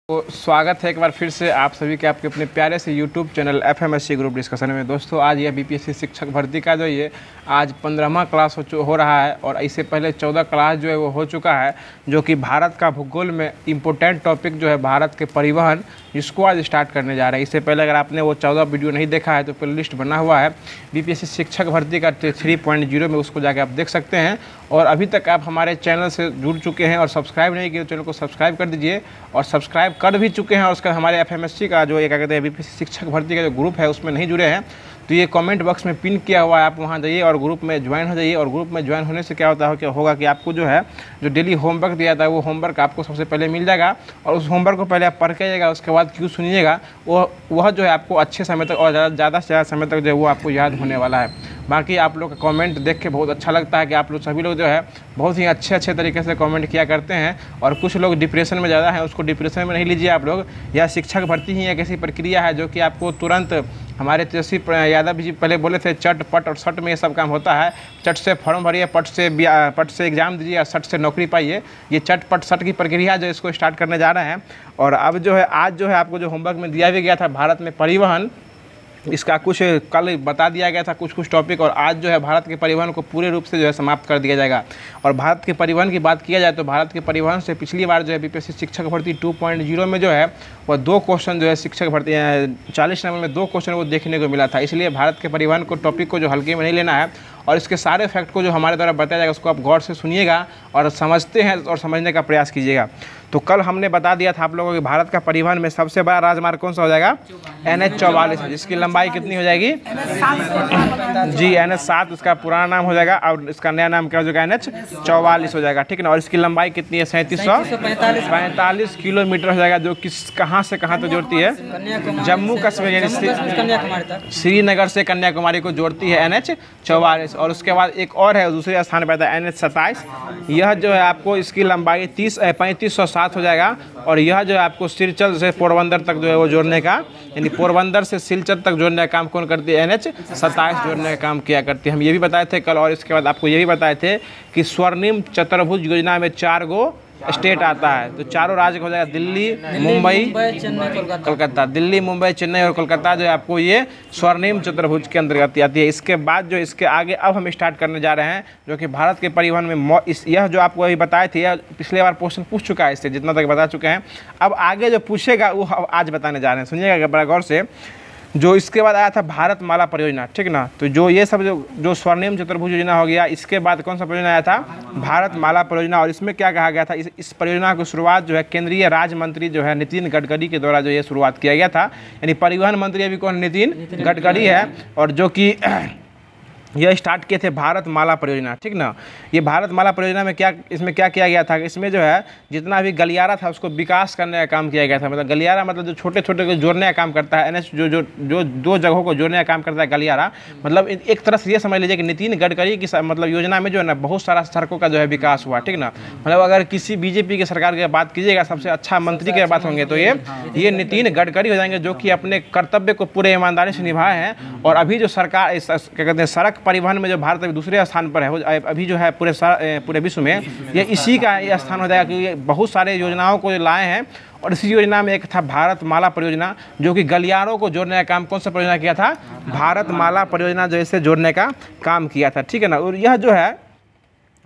तो स्वागत है एक बार फिर से आप सभी के आपके अपने प्यारे से YouTube channel FMSC group discussion में। दोस्तों आज ये BPSC शिक्षक भर्ती का जो ये आज 15वां क्लास हो रहा है और इससे पहले 14 क्लास जो है वो हो चुका है, जो कि भारत का भूगोल में इम्पोर्टेंट टॉपिक जो है भारत के परिवहन, जिसको आज स्टार्ट करने जा रहे हैं। इससे पहले अगर आपने वो 14 वीडियो नहीं देखा है तो प्ले लिस्ट बना हुआ है BPSC शिक्षक भर्ती का 3.0 में, उसको जाके आप देख सकते हैं। और अभी तक आप हमारे चैनल से जुड़ चुके हैं और सब्सक्राइब नहीं किए तो चैनल को सब्सक्राइब कर दीजिए, और सब्सक्राइब कर भी चुके हैं और उसका हमारे FMSC का जो क्या कहते हैं BPSC शिक्षक भर्ती का जो ग्रुप है उसमें नहीं जुड़े हैं तो ये कमेंट बॉक्स में पिन किया हुआ है, आप वहाँ जाइए और ग्रुप में ज्वाइन हो जाइए। और ग्रुप में ज्वाइन होने से क्या होगा कि आपको जो है जो डेली होमवर्क दिया था वो होमवर्क आपको सबसे पहले मिल जाएगा, और उस होमवर्क को पहले आप पढ़ के आइएगा, उसके बाद क्यों सुनिएगा वह जो है आपको अच्छे समय तक और ज़्यादा से ज़्यादा समय तक जो है वो आपको याद होने वाला है। बाकी आप लोग का कमेंट देख के बहुत अच्छा लगता है कि आप लोग सभी लोग जो है बहुत ही अच्छे तरीके से कमेंट किया करते हैं। और कुछ लोग डिप्रेशन में ज़्यादा हैं, उसको डिप्रेशन में नहीं लीजिए आप लोग। यह शिक्षक भर्ती ही एक ऐसी प्रक्रिया है जो कि आपको तुरंत, हमारे तेजस्वी यादव जी पहले बोले थे चट पट और सट में ये सब काम होता है। चट से फॉर्म भरिए, पट से एग्ज़ाम दीजिए और सट से नौकरी पाइए। ये चट पट सट की प्रक्रिया जो इसको स्टार्ट करने जा रहे हैं। और अब जो है आज जो है आपको जो होमवर्क में दिया भी गया था भारत में परिवहन, इसका कुछ कल बता दिया गया था कुछ टॉपिक, और आज जो है भारत के परिवहन को पूरे रूप से जो है समाप्त कर दिया जाएगा। और भारत के परिवहन की बात किया जाए तो भारत के परिवहन से पिछली बार जो है BPSC शिक्षक भर्ती 2.0 में जो है वह 2 क्वेश्चन जो है शिक्षक भर्ती 40 नंबर में 2 क्वेश्चन वो देखने को मिला था। इसलिए भारत के परिवहन को टॉपिक को जो हल्के में नहीं लेना है, और इसके सारे फैक्ट को जो हमारे द्वारा बताया जाएगा उसको आप गौर से सुनिएगा और समझते हैं और समझने का प्रयास कीजिएगा। तो कल हमने बता दिया था आप लोगों को कि भारत का परिवहन में सबसे बड़ा राजमार्ग कौन सा हो जाएगा? NH44 है, जिसकी लंबाई कितनी हो जाएगी जी? NH7 उसका पुराना नाम हो जाएगा और इसका नया नाम क्या हो जाएगा? NH44 हो जाएगा, ठीक है ना। और इसकी लंबाई कितनी है? 3745 किलोमीटर हो जाएगा, जो किस कहाँ से कहाँ तक जोड़ती है? जम्मू कश्मीर यानी श्रीनगर से कन्याकुमारी को जोड़ती है NH44। और उसके बाद एक और है दूसरे स्थान पर आता है NH27। यह जो है आपको इसकी लंबाई 3507 हो जाएगा। और यह जो है आपको सिलचर से पोरबंदर तक जो है वो जोड़ने का, यानी पोरबंदर से सिलचर तक जोड़ने का काम कौन करती है? NH27 जोड़ने का काम किया करती है। हम ये भी बताए थे कल, और इसके बाद आपको ये भी बताए थे कि स्वर्णिम चतुर्भुज योजना में 4 गो स्टेट आता है, तो चारों राज्य हो जाएगा दिल्ली, मुंबई, कोलकाता। दिल्ली, मुंबई, चेन्नई और कोलकाता जो है आपको ये स्वर्णिम चतुर्भुज के अंतर्गत आती है। इसके बाद जो इसके आगे अब हम स्टार्ट करने जा रहे हैं जो कि भारत के परिवहन में यह जो आपको अभी बताए थे, यह पिछले बार क्वेश्चन पूछ चुका है, इससे जितना तक बता चुके हैं। अब आगे जो पूछेगा वो आज बताने जा रहे हैं, सुनिएगा बड़ा गौर से। जो इसके बाद आया था भारत माला परियोजना, ठीक ना। तो जो ये सब जो स्वर्णिम चतुर्भुज योजना हो गया, इसके बाद कौन सा परियोजना आया था? भारत माला परियोजना। और इसमें क्या कहा गया था? इस परियोजना की शुरुआत जो है केंद्रीय राज्य मंत्री जो है नितिन गडकरी के द्वारा जो ये शुरुआत किया गया था। यानी परिवहन मंत्री अभी कौन? नितिन गडकरी है, और जो कि यह स्टार्ट किए थे भारत माला परियोजना, ठीक ना। ये भारत माला परियोजना में इसमें क्या किया गया था? इसमें जो है जितना भी गलियारा था उसको विकास करने का काम किया गया था। मतलब गलियारा मतलब जो छोटे छोटे को जोड़ने का काम करता है, NH जो 2 जगहों को जोड़ने का काम करता है गलियारा। मतलब एक तरह से ये समझ लीजिए कि नितिन गडकरी की मतलब योजना में जो है ना बहुत सारा सड़कों का जो है विकास हुआ, ठीक ना। मतलब अगर किसी BJP की सरकार की बात कीजिएगा, सबसे अच्छा मंत्री की बात होंगे तो ये नितिन गडकरी हो जाएंगे, जो कि अपने कर्तव्य को पूरे ईमानदारी से निभाए हैं। और अभी जो सरकार क्या कहते हैं सड़क परिवहन में जो भारत अभी दूसरे स्थान पर है, अभी जो है पूरे विश्व में ये इसी का ये स्थान हो जाएगा, क्योंकि बहुत सारे योजनाओं को लाए हैं। और इसी योजना में एक था भारत माला परियोजना, जो कि गलियारों को जोड़ने का काम कौन सा परियोजना किया था? भारत माला परियोजना जैसे जोड़ने का काम किया था, ठीक है ना। और यह जो है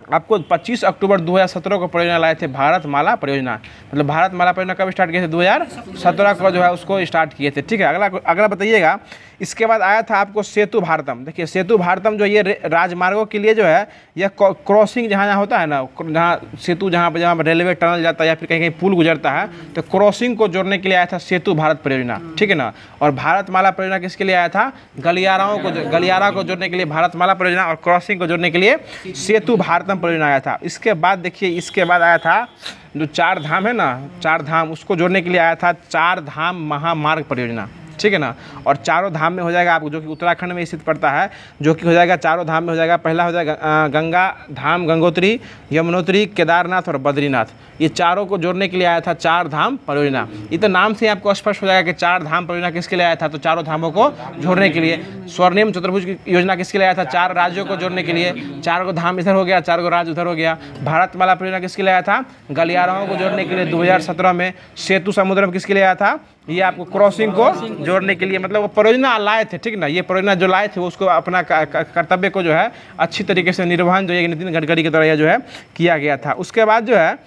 आपको 25 अक्टूबर 2017 को परियोजना लाए थे भारत माला परियोजना। मतलब भारत माला परियोजना कब स्टार्ट किए थे? 2017 को जो है उसको स्टार्ट किए थे, ठीक है। अगला बताइएगा। इसके बाद आया था आपको सेतु भारतम। देखिए सेतु भारतम जो ये राजमार्गों के लिए जो है यह क्रॉसिंग जहाँ होता है ना, जहाँ सेतु जहाँ पर रेलवे टनल जाता है या फिर कहीं पुल गुजरता है, तो क्रॉसिंग को जोड़ने के लिए आया था सेतु भारत परियोजना, ठीक है ना। और भारत माला परियोजना किसके लिए आया था? गलियारा को जोड़ने के लिए भारत माला परियोजना, और क्रॉसिंग को जोड़ने के लिए सेतु भारतम परियोजना आया था। इसके बाद देखिए इसके बाद आया था जो 4 धाम है ना, 4 धाम, उसको जोड़ने के लिए आया था 4 धाम महामार्ग परियोजना, ठीक है ना। और चारों धाम में हो जाएगा आपको, जो कि उत्तराखंड में स्थित पड़ता है, जो कि हो जाएगा चारों धाम में हो जाएगा। पहला हो जाएगा गंगा धाम, गंगोत्री, यमुनोत्री, केदारनाथ और बद्रीनाथ। ये चारों को जोड़ने के लिए आया था चार धाम परियोजना। ये तो नाम से आपको स्पष्ट हो जाएगा कि चार धाम परियोजना किसके लिए आया था, तो चारों धामों को जोड़ने के लिए। स्वर्णिम चतुर्भुज की योजना किसके लिए आया था, चार राज्यों को जोड़ने के लिए। चार को धाम इधर हो गया, चार को राज्य उधर हो गया। भारतमाला परियोजना किसके लिए आया था, गलियाराओं को जोड़ने के लिए 2017 में। सेतु समुद्रम किसके लिए आया था, ये आपको क्रॉसिंग को जोड़ने के लिए, मतलब वो परियोजना लाए थे, ठीक ना। ये परियोजना जो लाए थे उसको अपना कर्तव्य को जो है अच्छी तरीके से निर्वहन जो है नितिन गडकरी के द्वारा यह जो है किया गया था। उसके बाद जो है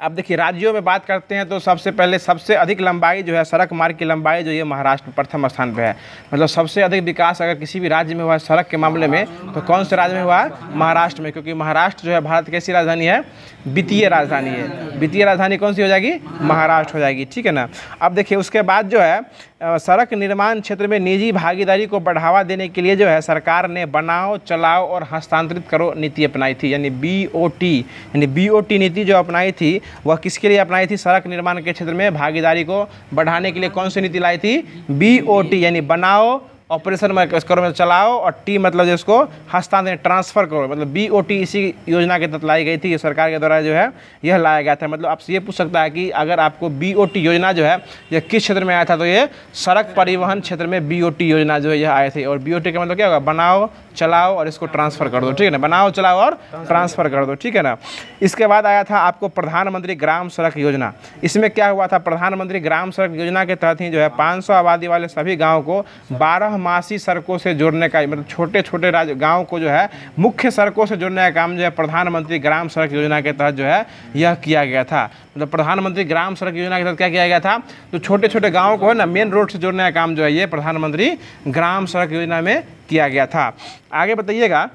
अब देखिए राज्यों में बात करते हैं तो सबसे पहले सबसे अधिक लंबाई जो है सड़क मार्ग की लंबाई जो ये महाराष्ट्र प्रथम स्थान पे है। मतलब सबसे अधिक विकास अगर किसी भी राज्य में हुआ है सड़क के मामले में तो कौन से राज्य में हुआ है, महाराष्ट्र में। क्योंकि महाराष्ट्र जो है भारत की कैसी राजधानी है, वित्तीय राजधानी है। वित्तीय राजधानी कौन सी हो जाएगी, महाराष्ट्र हो जाएगी, ठीक है ना। अब देखिए उसके बाद जो है सड़क निर्माण क्षेत्र में निजी भागीदारी को बढ़ावा देने के लिए जो है सरकार ने बनाओ, चलाओ और हस्तांतरित करो नीति अपनाई थी, यानी BOT। यानी BOT नीति जो अपनाई थी वह किसके लिए अपनाई थी, सड़क निर्माण के क्षेत्र में भागीदारी को बढ़ाने के लिए कौन सी नीति लाई थी, BOT। यानी बनाओ, ऑपरेशन में करो में चलाओ, और T मतलब जिसको हस्तांतरण ट्रांसफर करो, मतलब BOT इसी योजना के तहत लाई गई थी। ये सरकार के द्वारा जो है यह लाया गया था। मतलब आपसे ये पूछ सकता है कि अगर आपको BOT योजना जो है यह किस क्षेत्र में आया था, तो ये सड़क परिवहन क्षेत्र में BOT योजना जो है यह आए थे। और BOT का मतलब क्या होगा, बनाओ, चलाओ और इसको ट्रांसफ़र कर दो, ठीक है ना। बनाओ, चलाओ और ट्रांसफ़र कर दो, ठीक है ना। इसके बाद आया था आपको प्रधानमंत्री ग्राम सड़क योजना। इसमें क्या हुआ था, प्रधानमंत्री ग्राम सड़क योजना के तहत ही जो है 500 आबादी वाले सभी गाँव को 12 मासी सड़कों से जोड़ने का, मतलब छोटे छोटे गाँव को जो है मुख्य सड़कों से जोड़ने का काम जो है प्रधानमंत्री ग्राम सड़क योजना के तहत जो है यह किया गया था। मतलब प्रधानमंत्री ग्राम सड़क योजना के तहत क्या किया गया था, तो छोटे छोटे गाँव को है ना मेन रोड से जोड़ने का काम जो है ये प्रधानमंत्री ग्राम सड़क योजना में किया गया था। आगे बताइएगा,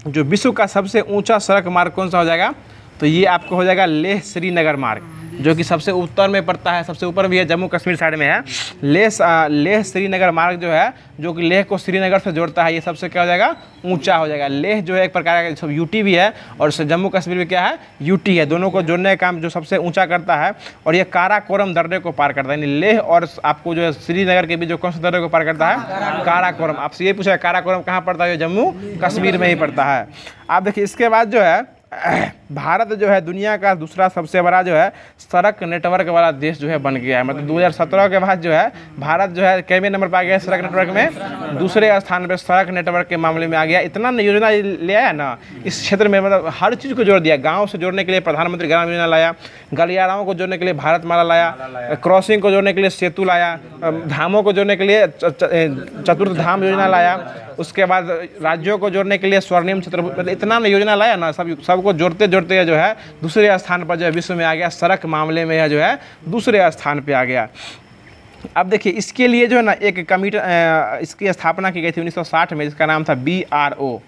जो विश्व का सबसे ऊंचा सड़क मार्ग कौन सा हो जाएगा, तो ये आपको हो जाएगा लेह श्रीनगर मार्ग, जो कि सबसे उत्तर में पड़ता है, सबसे ऊपर भी है, जम्मू कश्मीर साइड में है। लेह श्रीनगर मार्ग जो है, जो कि लेह को श्रीनगर से जोड़ता है, ये सबसे क्या हो जाएगा, ऊंचा हो जाएगा। लेह जो है एक प्रकार का सब UT भी है और जम्मू कश्मीर में क्या है, UT है। दोनों को जोड़ने का काम जो सबसे ऊंचा करता है, और ये काराकोरम दर्रे को पार करता है। यानी लेह और आपको जो है श्रीनगर के बीच जो कौन सा दर्रे को पार करता है, काराकोरम। आपसे ये पूछा काराकोरम कहाँ पड़ता है, जम्मू कश्मीर में ही पड़ता है। आप देखिए इसके बाद जो है भारत जो है दुनिया का दूसरा सबसे बड़ा जो है सड़क नेटवर्क वाला देश जो है बन गया है। मतलब 2017 के बाद जो है भारत जो है कैवें नंबर पर आ गया सड़क नेटवर्क में, दूसरे स्थान पर सड़क नेटवर्क के मामले में आ गया। इतना योजना ले आया ना इस क्षेत्र में, मतलब हर चीज़ को जोड़ दिया। गाँव से जोड़ने के लिए प्रधानमंत्री ग्राम योजना लाया, गलियाराओं को जोड़ने के लिए भारतमाला लाया, क्रॉसिंग को जोड़ने के लिए सेतु लाया, धामों को जोड़ने के लिए चतुर्थ धाम योजना लाया, उसके बाद राज्यों को जोड़ने के लिए स्वर्णिम चतुर्भुज, मतलब इतना योजना लाया ना, सबको जोड़ते जोड़ते जो है दूसरे स्थान पर जो है विश्व में आ गया। सड़क मामले में जो है दूसरे स्थान पे आ गया। अब देखिए इसके लिए जो है ना एक कमेटी इसकी स्थापना की गई थी 1960 में, जिसका नाम था BRO।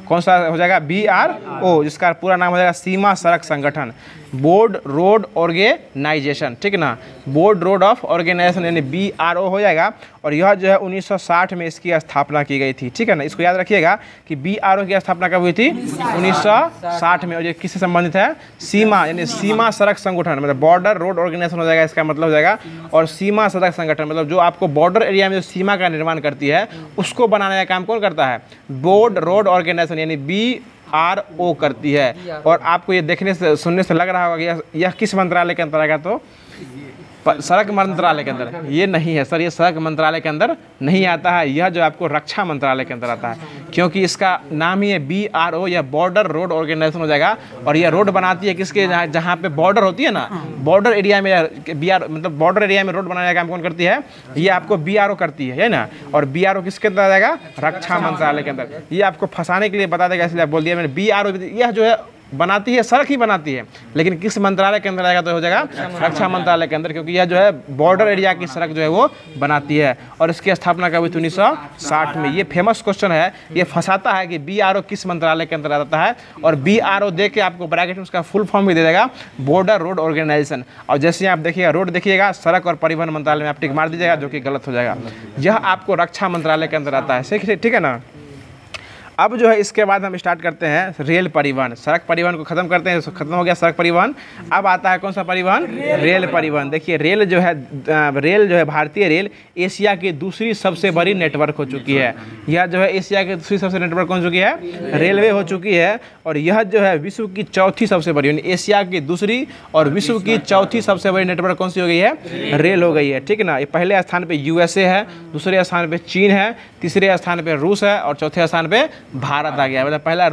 कौन सा हो जाएगा, BRO, जिसका पूरा नाम हो जाएगा सीमा सड़क संगठन, बोर्ड रोड ऑर्गेनाइजेशन, ठीक है ना। बोर्ड रोड ऑफ ऑर्गेनाइजेशन यानी BRO हो जाएगा। और यह जो है 1960 में इसकी स्थापना की गई थी, ठीक है ना। इसको याद रखिएगा कि BRO की स्थापना कब हुई थी, 1960 में। और ये किससे संबंधित है, सीमा, यानी सीमा सड़क संगठन, मतलब बॉर्डर रोड ऑर्गेनाइजेशन हो जाएगा, इसका मतलब हो जाएगा। और सीमा सड़क संगठन मतलब जो आपको बॉर्डर एरिया में जो सीमा का निर्माण करती है उसको बनाने का काम कौन करता है, बोर्ड रोड ऑर्गेनाइजेशन यानी BRO करती है। और आपको ये देखने से सुनने से लग रहा होगा कि यह किस मंत्रालय के अंतर आएगा, तो सड़क मंत्रालय के अंदर ये नहीं है सर, ये सड़क मंत्रालय के अंदर नहीं आता है। यह जो आपको रक्षा मंत्रालय के अंदर आता है, क्योंकि इसका नाम ही है BRO या बॉर्डर रोड ऑर्गेनाइजेशन हो जाएगा। और यह रोड बनाती है किसके, जहाँ पे बॉर्डर होती है ना, बॉर्डर एरिया में मतलब बॉर्डर एरिया में रोड बनाने का काम कौन करती है, ये आपको BRO करती है ना। और BRO किसके अंदर आ जाएगा, रक्षा मंत्रालय के अंदर। ये आपको फंसाने के लिए बता देगा, इसलिए बोल दिया मैंने BRO। यह जो है बनाती है, सड़क ही बनाती है, लेकिन किस मंत्रालय के अंदर आएगा, तो हो जाएगा रक्षा मंत्रालय के अंदर, क्योंकि यह जो है बॉर्डर एरिया की सड़क जो है वो बनाती है। और इसकी स्थापना कब हुई थी, 1960 में। ये फेमस क्वेश्चन है, ये फंसाता है कि BRO किस मंत्रालय के अंदर आता है। और BRO दे के आपको ब्रैकेट में उसका फुल फॉर्म भी दे देगा, बॉर्डर रोड ऑर्गेनाइजेशन। और जैसे आप देखिएगा रोड देखिएगा, सड़क और परिवहन मंत्रालय में आप टिक मार दीजिएगा, जो कि गलत हो जाएगा। यह आपको रक्षा मंत्रालय के अंदर आता है, ठीक है ना। अब जो है इसके बाद हम स्टार्ट करते हैं रेल परिवहन। सड़क परिवहन को खत्म करते हैं, खत्म हो गया सड़क परिवहन। अब आता है कौन सा परिवहन? रेल परिवहन। देखिए रेल जो है भारतीय रेल एशिया की दूसरी सबसे बड़ी नेटवर्क हो चुकी है। यह जो है एशिया की दूसरी सबसे नेटवर्क हो चुकी है, रेलवे हो चुकी है। और यह जो है विश्व की चौथी सबसे बड़ी, यानी एशिया की दूसरी और विश्व की चौथी सबसे बड़ी नेटवर्क कौन सी हो गई है? रेल हो गई है, ठीक है ना। ये पहले स्थान पे यूएसए है, दूसरे स्थान पे चीन है, तीसरे स्थान पे रूस है और चौथे स्थान पे भारत आ गया है। मतलब पहला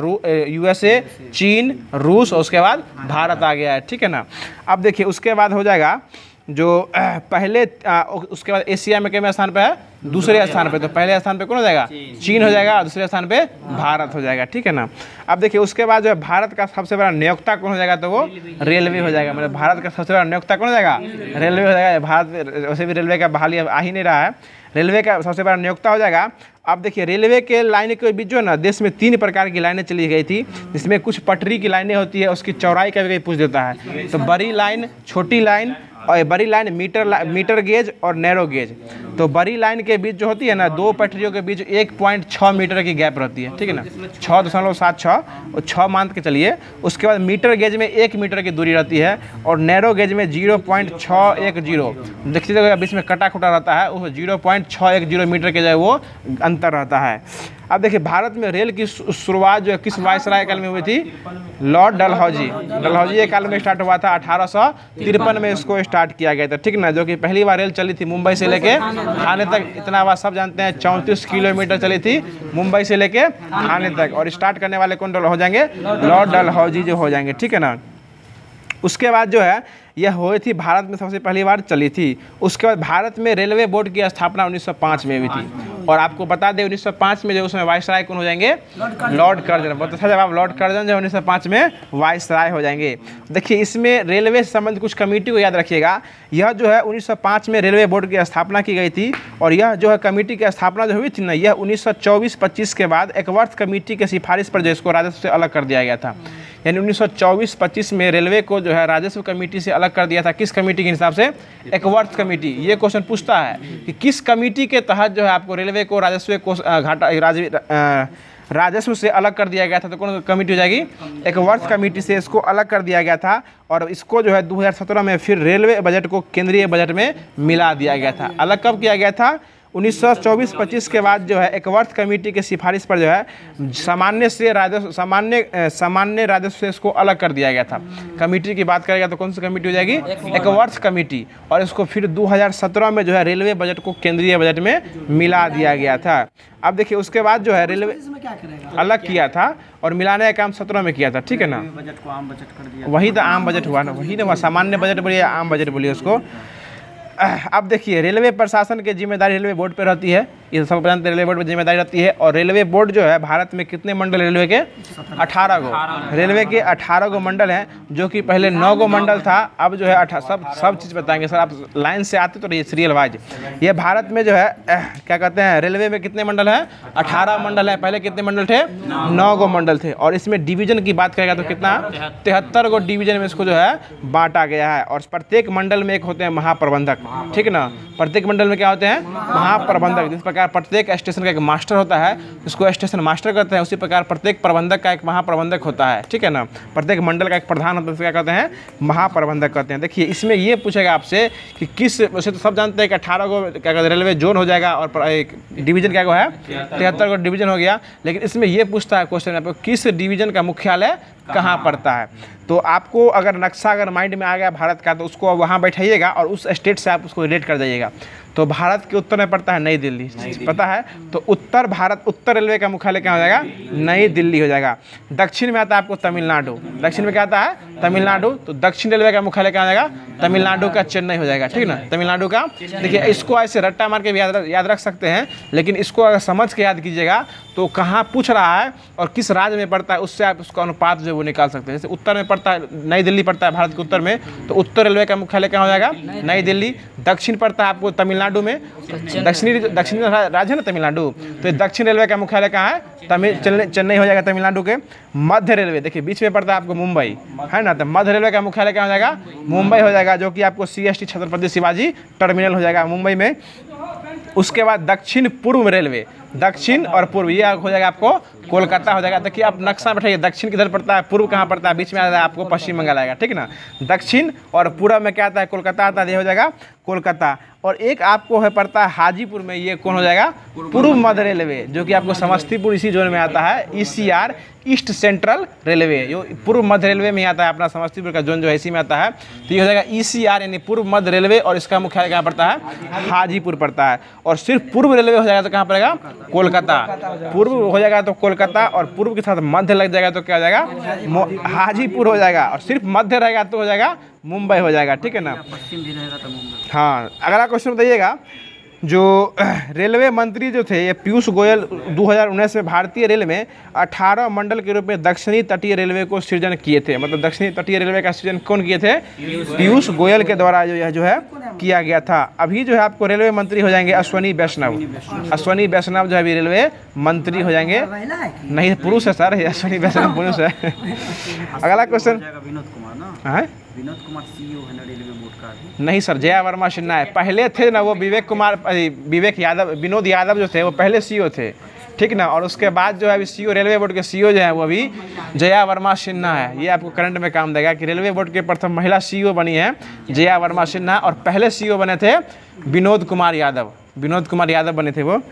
यूएसए, चीन, रूस और उसके बाद भारत आ गया है, ठीक है ना। अब देखिए उसके बाद हो जाएगा जो पहले उसके बाद एशिया में कितने स्थान पे है? दूसरे स्थान पे। तो पहले स्थान पे कौन हो जाएगा? चीन हो जाएगा और दूसरे स्थान पे भारत हो जाएगा, ठीक है ना। अब देखिए उसके बाद जो है भारत का सबसे बड़ा नियोक्ता कौन हो जाएगा? तो वो रेलवे हो जाएगा। मतलब भारत का सबसे बड़ा नियोक्ता कौन हो जाएगा? रेलवे हो जाएगा। भारत वैसे भी रेलवे का बहाली आ ही नहीं रहा है, रेलवे का सबसे बड़ा नियोक्ता हो जाएगा। अब देखिए रेलवे के लाइन के बीच जो है ना, देश में 3 प्रकार की लाइनें चली गई थी, जिसमें कुछ पटरी की लाइनें होती है, उसकी चौड़ाई का भी पूछ देता है। तो बड़ी लाइन, छोटी लाइन, और बड़ी लाइन मीटर गेज और नैरो गेज। तो बड़ी लाइन के बीच जो होती है ना, 2 पटरियों के बीच 1.6 मीटर की गैप रहती है, ठीक है ना। 6.76 और 6 मान के चलिए। उसके बाद मीटर गेज में 1 मीटर की दूरी रहती है और नैरो गेज में 0.610। देखिए बीच में कटा खुटा रहता है, वो 0.610 मीटर के जो है वो अंतर रहता है। अब देखिए भारत में रेल की शुरुआत जो है किस वायसराय काल में हुई थी? लॉर्ड डलहौजी के काल में स्टार्ट हुआ था। 1853 में इसको स्टार्ट किया गया था, ठीक ना। जो कि पहली बार रेल चली थी मुंबई से लेके ठाणे तक। इतना बात सब जानते हैं, 34 किलोमीटर चली थी मुंबई से लेके ठाणे तक। और स्टार्ट करने वाले कौन हो जाएंगे? लॉर्ड डलहौजी जो हो जाएंगे, ठीक है ना। उसके बाद जो है यह हुई थी भारत में सबसे पहली बार चली थी। उसके बाद भारत में रेलवे बोर्ड की स्थापना 1905 में हुई थी। और आपको बता दें 1905 में जो उसमें वायसराय कौन हो जाएंगे? Lord Curzon. बहुत अच्छा जवाब, लॉर्ड कर्जन जो 1905 में वायसराय हो जाएंगे। देखिए इसमें रेलवे से संबंधित कुछ कमेटी को याद रखिएगा। यह जो है 1905 में रेलवे बोर्ड की स्थापना की गई थी। और यह जो है कमेटी की स्थापना जो हुई थी ना, यह 1924-25 के बाद एकवर्थ कमेटी के सिफारिश पर जो इसको राजस्व से अलग कर दिया गया था। यानी 1924-25 में रेलवे को जो है राजस्व कमेटी से अलग कर दिया था। किस कमेटी के हिसाब से? एकवर्थ कमेटी। ये क्वेश्चन पूछता है कि किस कमेटी के तहत जो है आपको रेलवे को राजस्व को राजस्व से अलग कर दिया गया था? तो कौन कमेटी हो जाएगी? एकवर्थ कमेटी से इसको अलग कर दिया गया था। और इसको जो है 2017 में फिर रेलवे बजट को केंद्रीय बजट में मिला दिया गया था। अलग कब किया गया था? 1924-25 के बाद जो है एकवर्थ कमेटी के सिफारिश पर जो है सामान्य राजस्व से इसको अलग कर दिया गया था। कमेटी की बात करेगा तो कौन सी कमेटी हो जाएगी? एकवर्थ कमेटी। और इसको फिर 2017 में जो है रेलवे बजट को केंद्रीय बजट में मिला दिया गया था। अब देखिए उसके बाद जो है रेलवे अलग किया था और मिलाने का काम 17 में किया था, ठीक है ना। बजट को आम बजट कर दिया, वही तो आम बजट हुआ ना, वही ना हुआ। सामान्य बजट बोलिए, आम बजट बोलिए उसको। अब देखिए रेलवे प्रशासन की जिम्मेदारी रेलवे बोर्ड पर रहती है। ये सब जानते हैं, रेलवे बोर्ड पर जिम्मेदारी रहती है। और रेलवे बोर्ड जो है भारत में कितने मंडल रेलवे के? 18 गो। रेलवे के 18 गो मंडल हैं, जो कि पहले 9 गो मंडल था। अब जो है सब चीज़ बताएंगे सर, आप लाइन से आते तो रहिए सीरियल वाइज। ये भारत में जो है क्या कहते हैं, रेलवे में कितने मंडल हैं? 18 मंडल है। पहले कितने मंडल थे? 9 गो मंडल थे। और इसमें डिवीजन की बात करेगा तो कितना? 73 गो डिवीजन में इसको जो है बांटा गया है। और प्रत्येक मंडल में एक होते हैं महाप्रबंधक, ठीक है ना। प्रत्येक मंडल में क्या होते हैं? महाप्रबंधक। जिस प्रकार प्रत्येक स्टेशन का एक मास्टर होता है, इसको स्टेशन मास्टर कहते हैं, उसी प्रकार प्रत्येक प्रबंधक का एक महाप्रबंधक होता है, ठीक है ना। प्रत्येक मंडल का एक प्रधान होता है, क्या कहते हैं? महाप्रबंधक कहते हैं। देखिए इसमें ये पूछेगा आपसे कि किस, वैसे तो सब जानते हैं कि 18 गो क्या कहते हैं रेलवे जोन हो जाएगा और एक डिवीजन क्या है? 73 गो डिवीजन हो गया। लेकिन इसमें ये पूछता है क्वेश्चन आपको, किस डिवीजन का मुख्यालय कहाँ पड़ता है? तो आपको अगर नक्शा अगर माइंड में आ गया भारत का, तो उसको वहाँ बैठाइएगा और उस स्टेट से आप उसको रिलेट कर जाइएगा। तो भारत के उत्तर में पड़ता है नई दिल्ली, पता है। तो उत्तर भारत, उत्तर रेलवे का मुख्यालय क्या हो जाएगा? नई दिल्ली हो जाएगा। दक्षिण में आता है आपको तमिलनाडु। दक्षिण में क्या आता है? तमिलनाडु। तो दक्षिण रेलवे का मुख्यालय क्या हो जाएगा? तमिलनाडु का चेन्नई हो जाएगा, ठीक है ना। तमिलनाडु का, देखिए इसको ऐसे रट्टा मार के भी याद रख सकते हैं, लेकिन इसको अगर समझ के याद कीजिएगा तो कहाँ पूछ रहा है और किस राज्य में पड़ता है, उससे आप उसका अनुपात जो है वो निकाल सकते हैं। जैसे उत्तर में पड़ता है, नई दिल्ली पड़ता है भारत के उत्तर में, तो उत्तर रेलवे का मुख्यालय क्या हो जाएगा? नई दिल्ली। दक्षिण पड़ता है आपको तमिलनाडु में, दक्षिणी राज्य है ना तमिलनाडु, तो दक्षिण रेलवे का मुख्यालय कहाँ है? चेन्नई हो जाएगा तमिलनाडु के। मध्य रेलवे, देखिए बीच में पड़ता है आपको मुंबई, है ना। तो मध्य रेलवे का मुख्यालय क्या हो जाएगा? मुंबई हो जाएगा, जो कि आपको CST छत्रपति शिवाजी टर्मिनल हो जाएगा मुंबई में। उसके बाद दक्षिण पूर्व रेलवे, दक्षिण और पूर्व, ये हो जाएगा आपको कोलकाता हो जाएगा। देखिए आप नक्शा बैठाइए, दक्षिण किधर पड़ता है, पूर्व कहाँ पड़ता है, बीच में आ जाता है आपको पश्चिम बंगाल आएगा, ठीक है ना। दक्षिण और पूर्व में क्या आता है, कोलकाता आता है, ये हो जाएगा कोलकाता। और एक आपको है पड़ता है हाजीपुर में, ये कौन हो जाएगा, पूर्व मध्य रेलवे, जो कि आपको समस्तीपुर इसी जोन में आता है। ECR ईस्ट सेंट्रल रेलवे, जो पूर्व मध्य रेलवे में आता है, अपना समस्तीपुर का जोन जो है इसी में आता है। तो ये हो जाएगा ECR यानी पूर्व मध्य रेलवे, और इसका मुख्यालय कहाँ पड़ता है, हाजीपुर पड़ता है। और सिर्फ पूर्व रेलवे हो जाएगा तो कहाँ पड़ेगा, कोलकाता। पूर्व हो जाएगा तो कोलकाता, और पूर्व के साथ मध्य लग जाएगा तो क्या हो जाएगा, हाजीपुर हो जाएगा। और सिर्फ मध्य रहेगा तो हो जाएगा मुंबई हो जाएगा, ठीक है ना। पश्चिम भी रहेगा तो मुंबई। हाँ, अगला क्वेश्चन बताइएगा, जो रेलवे मंत्री जो थे ये पीयूष गोयल 2019 में भारतीय रेल में 18 मंडल के रूप में दक्षिणी तटीय रेलवे को सृजन किए थे। मतलब दक्षिणी तटीय रेलवे का सृजन कौन किए थे, पीयूष गोयल के द्वारा जो है किया गया था। अभी जो है आपको रेलवे मंत्री हो जाएंगे अश्वनी वैष्णव। अश्वनी वैष्णव जो है अभी रेलवे मंत्री हो जाएंगे। नहीं, पुरुष है सर, अश्वनी वैष्णव पुरुष है। अगला क्वेश्चन, विनोद कुमार ना, हाँ विनोद कुमार CEO है ना रेलवे बोर्ड का अभी। नहीं सर, जया वर्मा सिन्हा है। पहले थे ना वो विवेक यादव, विनोद यादव जो थे वो पहले CEO थे, ठीक ना। और उसके बाद जो है अभी CEO रेलवे बोर्ड के CEO जो है वो अभी जया वर्मा सिन्हा है। ये आपको करंट में काम देगा कि रेलवे बोर्ड के प्रथम महिला CEO बनी है जया वर्मा सिन्हा, और पहले CEO बने थे विनोद कुमार यादव। विनोद कुमार यादव बने थे वो।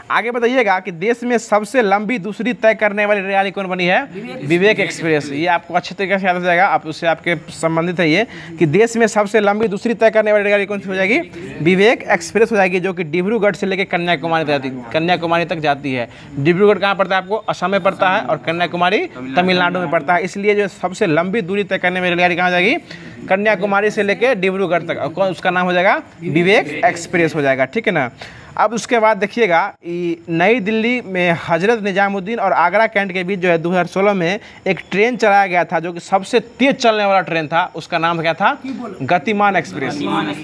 आगे बताइएगा कि देश में सबसे लंबी दूसरी तय करने वाली रेलगाड़ी कौन बनी है, विवेक एक्सप्रेस। ये आपको अच्छे तरीके से याद हो जाएगा, आप उससे आपके संबंधित है ये कि देश में सबसे लंबी दूसरी तय करने वाली रेलगाड़ी कौन सी हो जाएगी, विवेक एक्सप्रेस हो जाएगी, जो कि डिब्रूगढ़ से लेकर कन्याकुमारी तक जाती है। डिब्रूगढ़ कहाँ पड़ता है आपको, असम में पड़ता है, और कन्याकुमारी तमिलनाडु में पड़ता है। इसलिए जो सबसे लंबी दूरी तय करने वाली रेलगाड़ी कहाँ जाएगी, कन्याकुमारी से लेकर डिब्रूगढ़ तक, और उसका नाम हो जाएगा विवेक एक्सप्रेस हो जाएगा, ठीक है ना। अब उसके बाद देखिएगा नई दिल्ली में हजरत निजामुद्दीन और आगरा कैंट के बीच जो है 2016 में एक ट्रेन चलाया गया था, जो कि सबसे तेज चलने वाला ट्रेन था। उसका नाम क्या था, गतिमान एक्सप्रेस।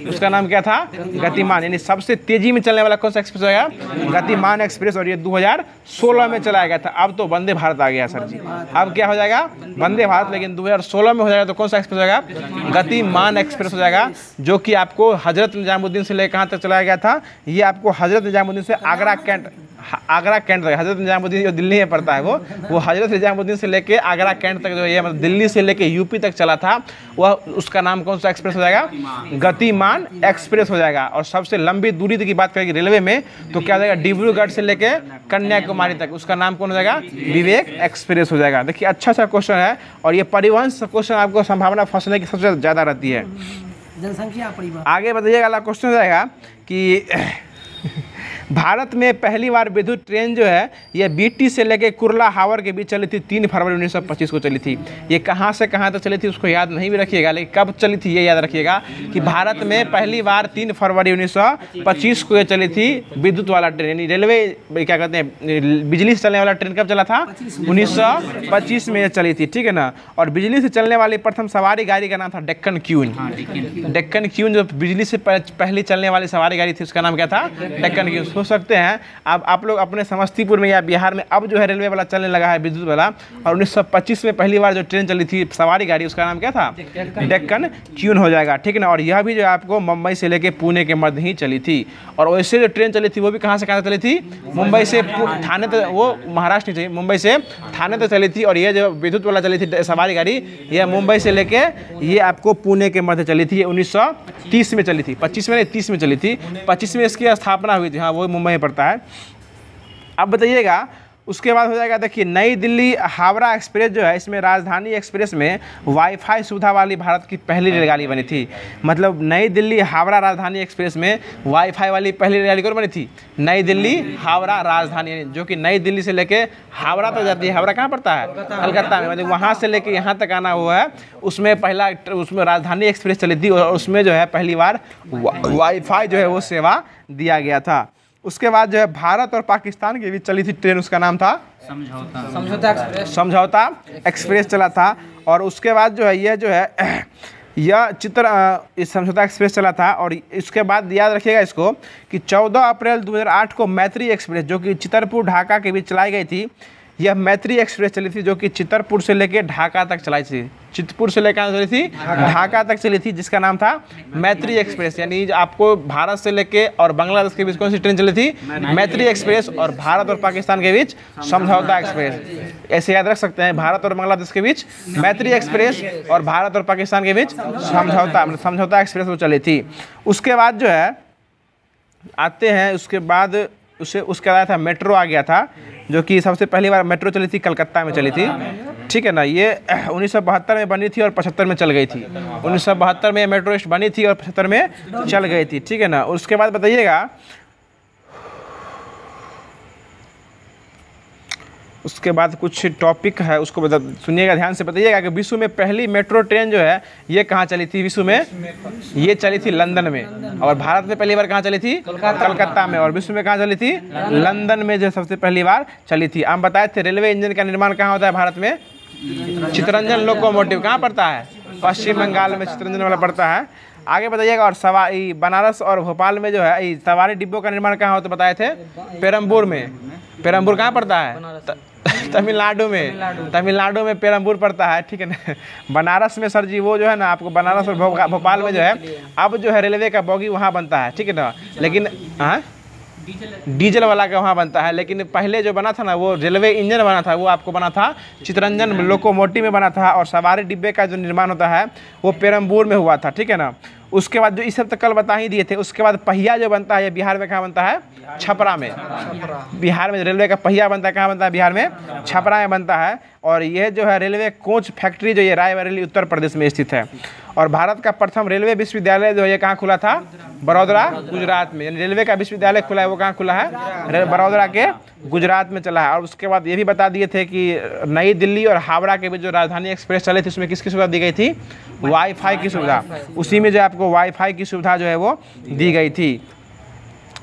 उसका नाम क्या था, गतिमान, यानी सबसे तेजी में चलने वाला कौन सा एक्सप्रेस होगा, गतिमान एक्सप्रेस। और ये 2016 में चलाया गया था। अब तो वंदे भारत आ गया सर जी, अब क्या हो जाएगा, वंदे भारत, लेकिन 2016 में हो जाएगा तो कौन सा एक्सप्रेस होगा, गतिमान एक्सप्रेस हो जाएगा, जो कि आपको हजरत निजामुद्दीन से लेकर कहाँ तक चलाया गया था, ये आपको हजरत निजामुद्दीन से आगरा कैंट तक। हजरत निजामुद्दीन जो दिल्ली में पड़ता है वो हजरत निजामुद्दीन से लेके आगरा कैंट तक जो है, मतलब दिल्ली से लेके यूपी तक चला था। वह उसका नाम कौन सा एक्सप्रेस हो जाएगा, गतिमान एक्सप्रेस हो जाएगा। और सबसे लंबी दूरी की बात करेंगे रेलवे में तो क्या हो जाएगा, डिब्रूगढ़ से लेके कन्याकुमारी तक, उसका नाम कौन हो जाएगा, विवेक एक्सप्रेस हो जाएगा। देखिए अच्छा सा क्वेश्चन है, और ये परिवहन क्वेश्चन आपको संभावना फंसने की सबसे ज़्यादा रहती है। जनसंख्या परिवहन। आगे बताइएगा, अगला क्वेश्चन हो जाएगा कि भारत में पहली बार विद्युत ट्रेन जो है ये बीटी से लेकर कुर्ला हावर के बीच चली थी, 3 फरवरी 1925 को चली थी। ये कहाँ से कहाँ तक चली थी उसको याद नहीं भी रखिएगा, लेकिन कब चली थी ये याद रखिएगा कि भारत में पहली बार 3 फरवरी 1925 को ये चली थी विद्युत वाला ट्रेन। यानी रेलवे क्या कहते हैं, बिजली से चलने वाला ट्रेन कब चला था, 1925 में ये चली थी, ठीक है ना। और बिजली से चलने वाली प्रथम सवारी गाड़ी का नाम था डेक्कन क्वीन। डेक्कन क्वीन जो बिजली से पहली चलने वाली सवारी गाड़ी थी उसका नाम क्या था, डेक्कन क्वीन। हो सकते हैं अब आप लोग अपने समस्तीपुर में या बिहार में अब जो है रेलवे वाला चलने लगा है विद्युत वाला, और 1925 में पहली बार जो ट्रेन चली थी सवारी गाड़ी उसका नाम क्या था, डेक्कन क्वीन हो जाएगा, ठीक है ना। और यह भी जो है आपको मुंबई से लेके पुणे के मध्य ही चली थी। और वैसे जो ट्रेन चली थी वो भी कहाँ से कहाँ चली थी, मुंबई से थाने तक, वो महाराष्ट्र नहीं, मुंबई से थाने तक चली थी। और ये जो विद्युत वाला चली थी सवारी गाड़ी ये मुंबई से लेके ये आपको पुणे के मध्य चली थी। ये 1930 में चली थी, 25 में नहीं 30 में चली थी, 25 में इसकी स्थापना हुई थी। हाँ, वो मुंबई में पड़ता है। अब बताइएगा उसके बाद हो जाएगा, देखिए नई दिल्ली हावड़ा एक्सप्रेस जो है इसमें राजधानी एक्सप्रेस में वाईफाई सुविधा वाली भारत की पहली रेलगाड़ी बनी थी। मतलब नई दिल्ली हावड़ा राजधानी एक्सप्रेस में वाईफाई वाली पहली रेलगाड़ी कौन बनी थी, नई दिल्ली हावड़ा राजधानी, जो कि नई दिल्ली से लेके हावड़ा तक जाती है। हावड़ा कहाँ पड़ता है, कलकत्ता में। मतलब वहाँ से लेके यहाँ तक आना हुआ है, उसमें उसमें राजधानी एक्सप्रेस चली थी, और उसमें जो है पहली बार वाईफाई जो है वो सेवा दिया गया था। उसके बाद जो है भारत और पाकिस्तान के बीच चली थी ट्रेन, उसका नाम था समझौता एक्सप्रेस चला था। और उसके बाद जो है यह समझौता एक्सप्रेस चला था। और इसके बाद याद रखिएगा इसको कि 14 अप्रैल 2008 को मैत्री एक्सप्रेस जो कि चितरपुर ढाका के बीच चलाई गई थी, यह मैत्री एक्सप्रेस चली थी जो कि चितरपुर से लेकर ढाका तक चलाई थी। चितरपुर से लेकर चली थी ढाका तक चली थी, जिसका नाम था मैत्री एक्सप्रेस। यानी आपको भारत से लेके और बांग्लादेश के बीच कौन सी ट्रेन चली थी? मैत्री एक्सप्रेस। और भारत और पाकिस्तान के बीच समझौता एक्सप्रेस। ऐसे याद रख सकते हैं, भारत और बांग्लादेश के बीच मैत्री एक्सप्रेस और भारत और पाकिस्तान के बीच समझौता एक्सप्रेस वो चली थी। उसके बाद जो है आते हैं, उसके बाद उसके बाद था मेट्रो आ गया था, जो कि सबसे पहली बार मेट्रो चली थी कलकत्ता में चली थी, ठीक है ना। ये 1972 में बनी थी और 75 में चल गई थी। 1972 में मेट्रो बनी थी और 75 में चल गई थी, ठीक है ना। और उसके बाद बताइएगा, उसके बाद कुछ टॉपिक है उसको सुनिएगा, ध्यान से बताइएगा कि विश्व में पहली मेट्रो ट्रेन जो है ये कहाँ चली थी? विश्व में ये चली थी लंदन में। और भारत में पहली बार कहाँ चली थी? कलकत्ता में। और विश्व में कहाँ चली थी? लंदन में जो सबसे पहली बार चली थी। हम बताए थे रेलवे इंजन का निर्माण कहाँ होता है भारत में? चितरंजन लोकोमोटिव कहाँ पड़ता है? पश्चिम बंगाल में चितरंजन वाला पड़ता है। आगे बताइएगा। और बनारस और भोपाल में जो है सवारी डिब्बों का निर्माण कहाँ होता बताए थे? पेरम्बूर में। पेरम्बूर कहाँ पड़ता है? तमिलनाडु में पेरम्बूर पड़ता है, ठीक है ना। बनारस में सर जी वो जो है ना, आपको बनारस और भोपाल में जो है अब जो है रेलवे का बोगी वहाँ बनता है, ठीक है ना। लेकिन डीजल वाला का वहाँ बनता है, लेकिन पहले जो बना था ना वो रेलवे इंजन बना था, वो आपको बना था चितरंजन लोकोमोटिव में बना था। और सवारी डिब्बे का जो निर्माण होता है वो पेरम्बूर में हुआ था, ठीक है ना। उसके बाद जो इस सब तक कल बता ही दिए थे। उसके बाद पहिया जो बनता है ये बिहार में कहाँ बनता है? छपरा में। बिहार में रेलवे का पहिया बनता है, कहाँ बनता है? बिहार में छपरा में बनता है। और यह जो है रेलवे कोच फैक्ट्री जो ये रायबरेली उत्तर प्रदेश में स्थित है। और भारत का प्रथम रेलवे विश्वविद्यालय जो ये कहाँ खुला था? बड़ौदा गुजरात में। यानी रेलवे का विश्वविद्यालय खुला है वो कहाँ खुला है? बड़ौदा के गुजरात में चला है। और उसके बाद ये भी बता दिए थे कि नई दिल्ली और हावड़ा के बीच जो राजधानी एक्सप्रेस चली थी उसमें किसकी सुविधा दी गई थी? वाईफाई की सुविधा। उसी में जो आपको वाईफाई की सुविधा जो है वो दी गई थी।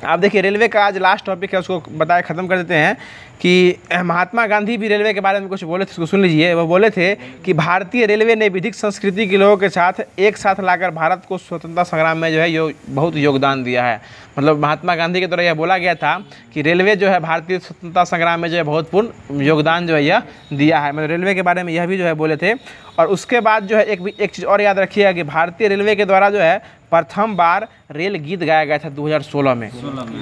आप देखिए रेलवे का आज लास्ट टॉपिक है, उसको बताए ख़त्म कर देते हैं कि महात्मा गांधी भी रेलवे के बारे में कुछ बोले थे, उसको सुन लीजिए। वो बोले थे कि भारतीय रेलवे ने विधिक संस्कृति के लोगों के साथ एक साथ लाकर भारत को स्वतंत्रता संग्राम में जो है बहुत योगदान दिया है। मतलब महात्मा गांधी के द्वारा यह बोला गया था कि रेलवे जो है भारतीय स्वतंत्रता संग्राम में जो है बहुत पूर्ण योगदान जो है यह दिया है। मतलब रेलवे के बारे में यह भी जो है बोले थे। और उसके बाद जो है एक चीज़ और याद रखिएगा कि भारतीय रेलवे के द्वारा जो है प्रथम बार रेल गीत गाया गया था 2016 में।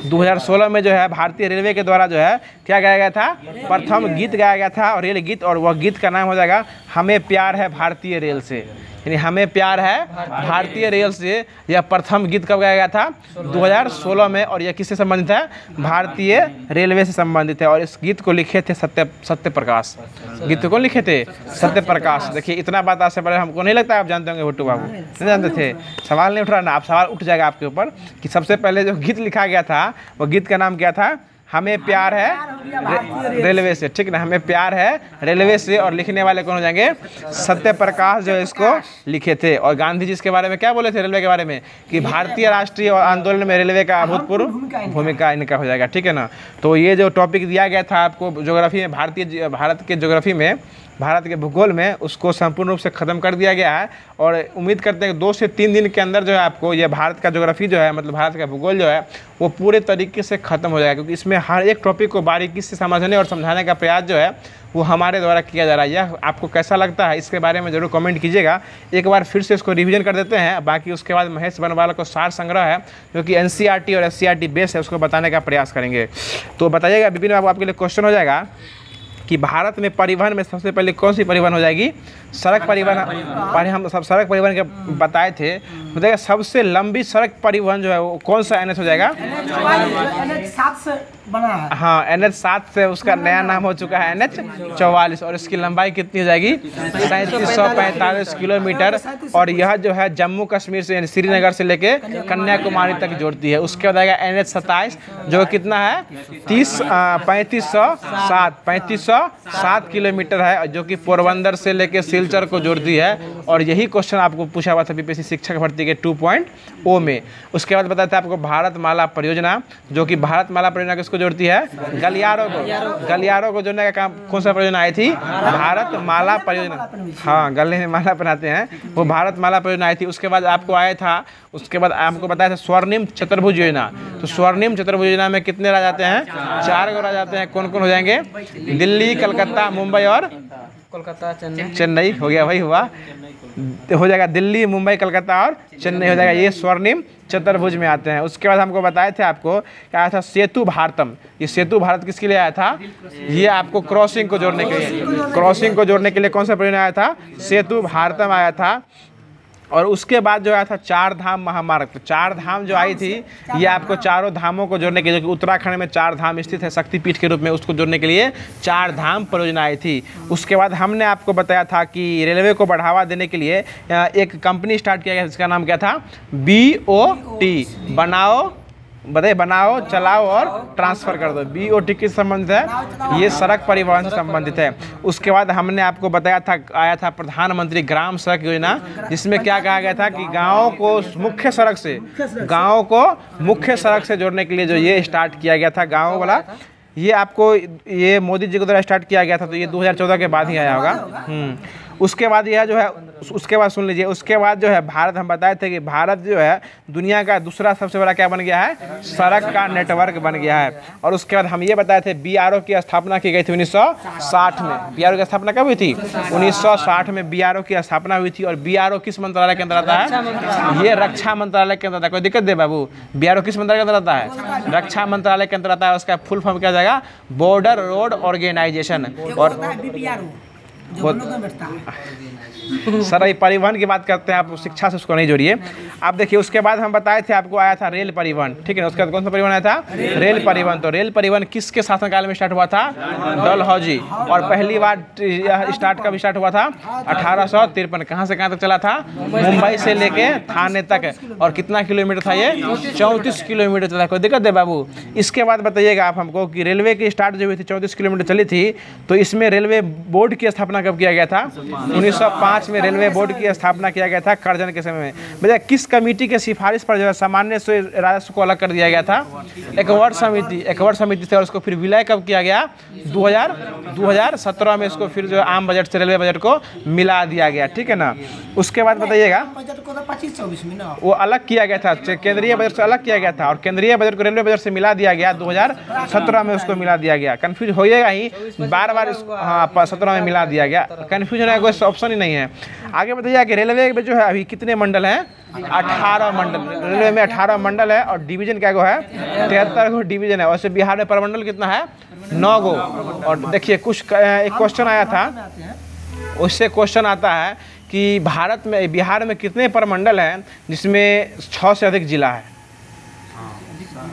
2016 में जो है भारतीय रेलवे के द्वारा जो है क्या गाया गया था? प्रथम गीत गाया गया था, और रेल गीत। और वह गीत का नाम हो जाएगा हमें प्यार है भारतीय रेल से। यानी हमें प्यार है भारतीय रेल से। यह प्रथम गीत कब गाया गया था? 2016 में। और यह किससे संबंधित है? भारतीय रेलवे से संबंधित है। और इस गीत को लिखे थे सत्य प्रकाश। गीत को लिखे थे सत्य प्रकाश। देखिए इतना बात आज से पहले हमको नहीं लगता आप जानते होंगे भुट्टू बाबू, नहीं जानते थे। सवाल नहीं उठ रहा ना, आप सवाल उठ जाएगा आपके ऊपर कि सबसे पहले जो गीत लिखा गया था वो गीत का नाम क्या था? हमें प्यार है रेलवे से, ठीक ना। हमें प्यार है रेलवे से। और लिखने वाले कौन हो जाएंगे? सत्य प्रकाश जो है इसको लिखे थे। और गांधी जी इसके बारे में क्या बोले थे रेलवे के बारे में? कि भारतीय राष्ट्रीय आंदोलन में रेलवे का अभूतपूर्व भूमिका इनका हो जाएगा, ठीक है ना। तो ये जो टॉपिक दिया गया था आपको ज्योग्राफी में, भारत के ज्योग्राफी में, भारत के भूगोल में, उसको संपूर्ण रूप से ख़त्म कर दिया गया है। और उम्मीद करते हैं कि 2 से 3 दिन के अंदर जो है आपको ये भारत का ज्योग्राफी जो है, मतलब भारत का भूगोल जो है वो पूरे तरीके से ख़त्म हो जाएगा। क्योंकि इसमें हर एक टॉपिक को बारीकी से समझने और समझाने का प्रयास जो है वो हमारे द्वारा किया जा रहा है। यह आपको कैसा लगता है इसके बारे में ज़रूर कमेंट कीजिएगा। एक बार फिर से इसको रिवीजन कर देते हैं। बाकी उसके बाद महेश बनवाला को सार संग्रह है जो कि NCERT और SCERT बेस है, उसको बताने का प्रयास करेंगे। तो बताइएगा विपिन बाबू, आपके लिए क्वेश्चन हो जाएगा कि भारत में परिवहन में सबसे पहले कौन सी परिवहन हो जाएगी? सड़क परिवहन। हम सब सड़क परिवहन के बताए थे। बताइएगा सबसे लंबी सड़क परिवहन जो है वो कौन सा NH हो जाएगा? NH7 से बना है। हाँ, NH7 से उसका नया नाम हो चुका है NH44। और इसकी लंबाई कितनी हो जाएगी? 3745 किलोमीटर। और यह जो है जम्मू कश्मीर से यानी श्रीनगर से लेके कन्याकुमारी तक जोड़ती है। उसके बाद आएगा NH27 जो कितना है? 3507 किलोमीटर है, जो कि पोरबंदर से लेके सिलचर को जोड़ती है। और यही क्वेश्चन आपको पूछा हुआ था BPSC शिक्षक भर्ती के 2.0 में। उसके बाद बताते हैं आपको भारत माला परियोजना, जो कि भारत माला परियोजना किसको किसको जोड़ती है? गलियारों को। गलियारों को जोड़ने का काम कौन सा परियोजना आई थी? भारत माला परियोजना। हाँ, गले में माला पहनाते हैं, वो भारत माला परियोजना आई थी। उसके बाद आपको आया था, उसके बाद हमको बताया था स्वर्णिम चतुर्भुज योजना। तो स्वर्णिम चतुर्भुज योजना में कितने राज्य आते हैं? 4 गो राज्य आते हैं। कौन कौन हो जाएंगे? दिल्ली, कलकत्ता, मुंबई और कोलकाता, चेन्नई। हो गया, वही हुआ, हो जाएगा दिल्ली, मुंबई, कलकत्ता और चेन्नई हो जाएगा। ये स्वर्णिम चतुर्भुज में आते हैं। उसके बाद हमको बताए थे, आपको क्या आया था? सेतु भारतम। ये सेतु भारत किसके लिए आया था? ये आपको क्रॉसिंग को जोड़ने के लिए, क्रॉसिंग को जोड़ने के लिए कौन सा परियोजना आया था? सेतु भारतम आया था। और उसके बाद जो आया था 4 धाम महामार्ग। तो 4 धाम जो आई थी, ये आपको चारों धामों को जोड़ने के लिए, जो कि उत्तराखंड में 4 धाम स्थित है शक्तिपीठ के रूप में, उसको जोड़ने के लिए 4 धाम परियोजना आई थी। उसके बाद हमने आपको बताया था कि रेलवे को बढ़ावा देने के लिए एक कंपनी स्टार्ट किया गया, जिसका नाम क्या था? BOT, बनाओ, बताइए, बनाओ, चलाओ और ट्रांसफ़र कर दो। BOT किस संबंधित है? ये सड़क परिवहन से संबंधित है। उसके बाद हमने आपको बताया था, आया था प्रधानमंत्री ग्राम सड़क योजना, जिसमें क्या कहा गया था कि गाँव को मुख्य सड़क से, गाँव को मुख्य सड़क से जोड़ने के लिए जो ये स्टार्ट किया गया था गाँव वाला, ये आपको ये मोदी जी के द्वारा स्टार्ट किया गया था। तो ये 2014 के बाद ही आया होगा। उसके बाद यह जो है, उसके बाद सुन लीजिए, उसके बाद जो है भारत, हम बताए थे कि भारत जो है दुनिया का दूसरा सबसे बड़ा क्या बन गया है? सड़क का नेटवर्क बन गया है। और उसके बाद हम ये बताए थे BRO की स्थापना की गई थी 1960 में। BRO की स्थापना कब हुई थी? 1960 में BRO की स्थापना हुई थी। और BRO किस मंत्रालय के अंदर आता है? ये रक्षा मंत्रालय के अंदर आता है। कोई दिक्कत दे बाबू? BRO किस मंत्रालय के अंदर आता है? रक्षा मंत्रालय के अंदर आता है। उसका फुल फॉर्म क्या जाएगा? Border Road Organisation. और सर, ये परिवहन की बात करते हैं, आप शिक्षा से उसको नहीं जोड़िए। आप देखिए, उसके बाद हम बताए थे आपको, आया था रेल परिवहन, ठीक है ना? उसके बाद कौन सा परिवहन आया था? रेल परिवहन। तो रेल परिवहन किसके शासनकाल में स्टार्ट हुआ था? डलहौजी। और पहली बार स्टार्ट कब स्टार्ट हुआ था? 1853। कहाँ से कहाँ तक चला था? मुंबई से लेके थाने तक। और कितना किलोमीटर था ये? 34 किलोमीटर चला। कोई दिक्कत है बाबू? इसके बाद बताइएगा आप हमको कि रेलवे की स्टार्ट जो हुई थी 34 किलोमीटर चली थी, तो इसमें रेलवे बोर्ड की स्थापना कब किया गया था? 1905 में रेलवे बोर्ड की स्थापना किया गया था, करजन के समय में। भैया, किस कमेटी के सिफारिश पर जो है सामान्य से राजस्व को अलग कर दिया गया था? एकवर्ट समिति, एकवर्ट समिति से। और उसको फिर विलय कब किया गया? 2017 में इसको फिर जो आम बजट से रेलवे बजट को मिला दिया गया, ठीक है ना? उसके बाद बताइएगा, बजट को तो 25-24 में ना वो अलग किया गया था, केंद्रीय बजट से अलग किया गया था। और केंद्रीय बजट को रेलवे बजट से मिला दिया गया, 2017 में उसको मिला दिया गया। कन्फ्यूज होइएगा ही, बार बार इसको, हाँ, 17 में मिला दिया गया। कन्फ्यूज होने का कोई ऑप्शन ही नहीं है। आगे बताइए कि रेलवे में जो है अभी कितने मंडल हैं? 18 मंडल। रेलवे में 18 मंडल है। और डिवीजन क्या गो है? 73 गो डिवीजन है। वैसे बिहार में प्रमंडल कितना है? 9 गो। और देखिए, कुछ एक क्वेश्चन आया था, उससे क्वेश्चन आता है कि भारत में, बिहार में कितने प्रमंडल हैं जिसमें 6 से अधिक जिला है?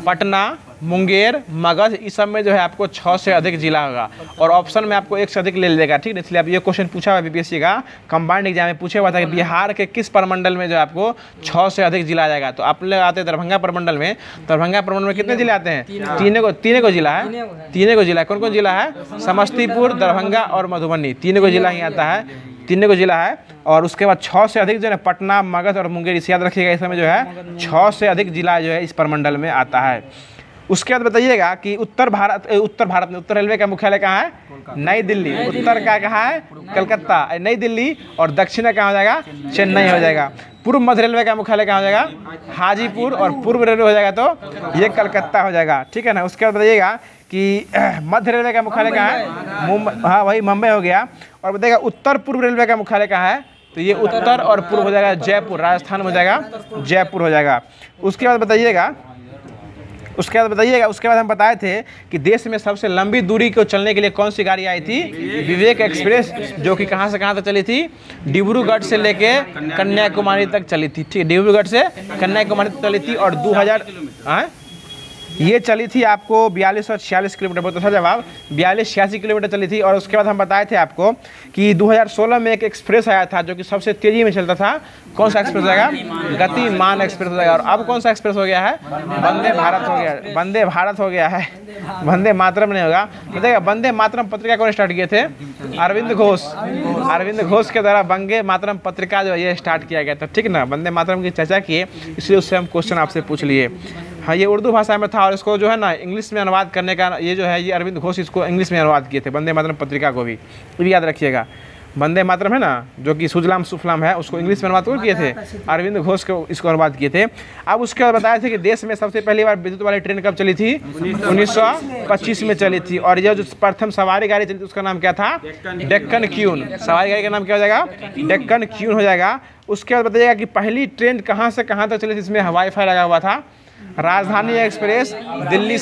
पटना, मुंगेर, मगध, इस सब में जो है आपको 6 से अधिक जिला होगा। और ऑप्शन में आपको 1 से अधिक ले लेगा, ठीक है? इसलिए अब ये क्वेश्चन पूछा हुआ BPSC का कंबाइंड एग्जाम में पूछा हुआ था कि बिहार के किस प्रमंडल में जो आपको 6 से अधिक जिला आ जाएगा। तो आप लोग आते हैं दरभंगा प्रमंडल में। दरभंगा प्रमंडल में कितने जिले आते हैं? तीन को जिला है। तीन को जिला। कौन कौन जिला है? समस्तीपुर, दरभंगा और मधुबनी, 3 को जिला ही आता है। 3 को जिला है। और उसके बाद 6 से अधिक जो है पटना, मगध और मुंगेर, इसे याद रखिएगा। इसमें जो है 6 से अधिक जिला जो है इस प्रमंडल में आता है। उसके बाद बताइएगा कि उत्तर भारत में उत्तर रेलवे का मुख्यालय कहाँ है? नई दिल्ली। उत्तर का कहाँ है? कलकत्ता, नई दिल्ली। और दक्षिण कहाँ हो जाएगा? चेन्नई हो जाएगा। पूर्व मध्य रेलवे का मुख्यालय कहाँ हो जाएगा? हाजीपुर। और पूर्व रेलवे हो जाएगा तो ये कलकत्ता हो जाएगा, ठीक है ना? उसके बाद बताइएगा कि मध्य रेलवे का मुख्यालय कहाँ है? मुंबई, हाँ वही मुंबई हो गया। और बताइएगा उत्तर पूर्व रेलवे का मुख्यालय कहाँ है? तो ये उत्तर और पूर्व हो जाएगा जयपुर, राजस्थान में हो जाएगा, जयपुर हो जाएगा। उसके बाद बताइएगा, उसके बाद हम बताए थे कि देश में सबसे लंबी दूरी को चलने के लिए कौन सी गाड़ी आई थी? विवेक एक्सप्रेस, जो कि कहाँ से कहाँ तक चली थी? डिब्रूगढ़ से लेके कन्याकुमारी तक चली थी, ठीक है? डिब्रूगढ़ से कन्याकुमारी तक चली थी। और 2000 ये चली थी आपको 42 और 46 किलोमीटर, बहुत अच्छा जवाब, 42-86 किलोमीटर चली थी। और उसके बाद हम बताए थे आपको कि 2016 में एक एक्सप्रेस आया था जो कि सबसे तेजी में चलता था। कौन सा एक्सप्रेस हो जाएगा? गतिमान एक्सप्रेस हो जाएगा। और अब कौन सा एक्सप्रेस हो गया है? वंदे भारत हो गया, वंदे भारत हो गया है, वंदे मातरम नहीं होगा। बताइएगा, वंदे मातरम पत्रिका कौन स्टार्ट किए थे? अरविंद घोष। अरविंद घोष के द्वारा वंदे मातरम पत्रिका जो है ये स्टार्ट किया गया था, ठीक ना? वंदे मातरम की चर्चा किए, इसलिए उससे हम क्वेश्चन आपसे पूछ लिए। हाँ, ये उर्दू भाषा में था और इसको जो है ना इंग्लिश में अनुवाद करने का ये जो है ये अरविंद घोष इसको इंग्लिश में अनुवाद किए थे, वंदे मातरम पत्रिका को भी, ये भी याद रखिएगा। वंदे मातरम है ना जो कि सुजलाम सुफलाम है, उसको इंग्लिश में अनुवाद कौन किए थे? अरविंद घोष को इसको अनुवाद किए थे। अब उसके बाद बताया थे कि देश में सबसे पहली बार विद्युत वाली ट्रेन कब चली थी? 1925 में चली थी। और यह जो प्रथम सवारी गाड़ी चली थी उसका नाम क्या था? डेक्कन क्यून। सवारी गाड़ी का नाम क्या हो जाएगा? डेक्कन क्यून हो जाएगा। उसके बाद बताइएगा कि पहली ट्रेन कहाँ से कहाँ तक चली थी इसमें वाईफाई लगा हुआ था? राजधानी एक्सप्रेस दिल्ली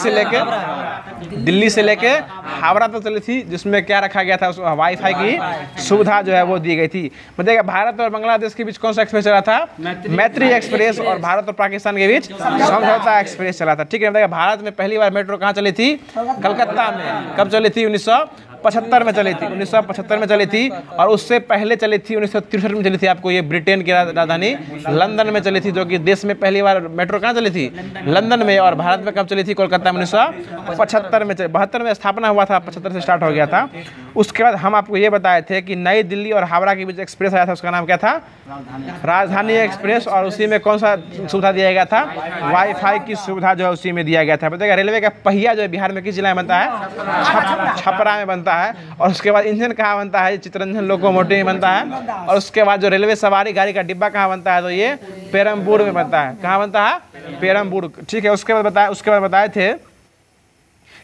से लेके हावड़ा तक चली थी, जिसमें क्या रखा गया था? उस वाईफाई की सुविधा जो है वो दी गई थी। बताइएगा भारत और बांग्लादेश के बीच कौन सा एक्सप्रेस चला था? मैत्री एक्सप्रेस। और भारत और पाकिस्तान के बीच समझौता एक्सप्रेस चला था। ठीक है, बताइएगा भारत में पहली बार मेट्रो कहाँ चली थी? कलकत्ता में। कब चली थी? 1975 में चली थी। 1975 में चली थी। और उससे पहले चली थी 1963 में चली थी। आपको ये ब्रिटेन की राजधानी लंदन में चली थी, जो कि देश में पहली बार मेट्रो कहाँ चली थी? लंदन में। और भारत में कब चली थी? कोलकाता में 1975 में। 72 में स्थापना हुआ था, 75 से स्टार्ट हो गया था। उसके बाद हम आपको ये बताए थे कि नई दिल्ली और हावड़ा के बीच एक्सप्रेस आया था, उसका नाम क्या था? राजधानी एक्सप्रेस। और उसी में कौन सा सुविधा दिया गया था? वाईफाई की सुविधा जो है उसी में दिया गया था। बताइएगा रेलवे का पहिया जो है बिहार में किस जिला में बनता है? छपरा में बनता है। और उसके बाद इंजन कहाँ बनता है? चित्ररंजन लोकोमोटिव में बनता है। और उसके बाद जो रेलवे सवारी गाड़ी का डिब्बा कहाँ बनता है? तो ये पेरम्बूर में बनता है। कहाँ बनता है? पेरम्बूर। ठीक है, उसके बाद बताए थे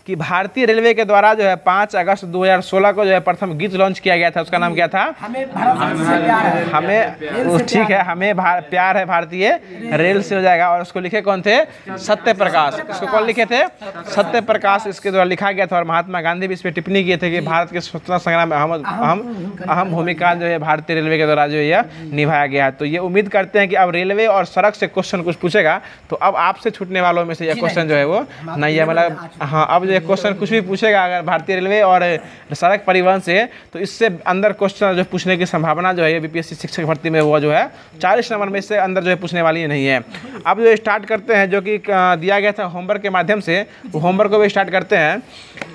कि भारतीय रेलवे के द्वारा जो है 5 अगस्त 2016 को जो है प्रथम गीत लॉन्च किया गया था, उसका नाम क्या था? हमें भारत से प्यार है। हमें ठीक है, हमें प्यार है भारतीय रेल से हो जाएगा। और उसको लिखे कौन थे? सत्य प्रकाश। इसको कौन लिखे थे? सत्य प्रकाश। इसके द्वारा लिखा गया था। और महात्मा गांधी भी इस पर टिप्पणी किए थे कि भारत के स्वतंत्रता संग्राम में अहम भूमिका जो है भारतीय रेलवे के द्वारा जो है निभाया गया है। तो ये उम्मीद करते हैं कि अब रेलवे और सड़क से क्वेश्चन कुछ पूछेगा तो अब आपसे छूटने वालों में से ये क्वेश्चन जो है वो नहीं है। मतलब हाँ, अब क्वेश्चन कुछ भी पूछेगा अगर भारतीय रेलवे और सड़क परिवहन से, तो इससे अंदर क्वेश्चन जो पूछने की संभावना जो है बीपीएससी शिक्षक भर्ती में वो जो है 40 नंबर में से अंदर जो है पूछने वाली नहीं है। अब जो स्टार्ट करते हैं, जो कि दिया गया था होमवर्क के माध्यम से, वो होमवर्क को भी स्टार्ट करते हैं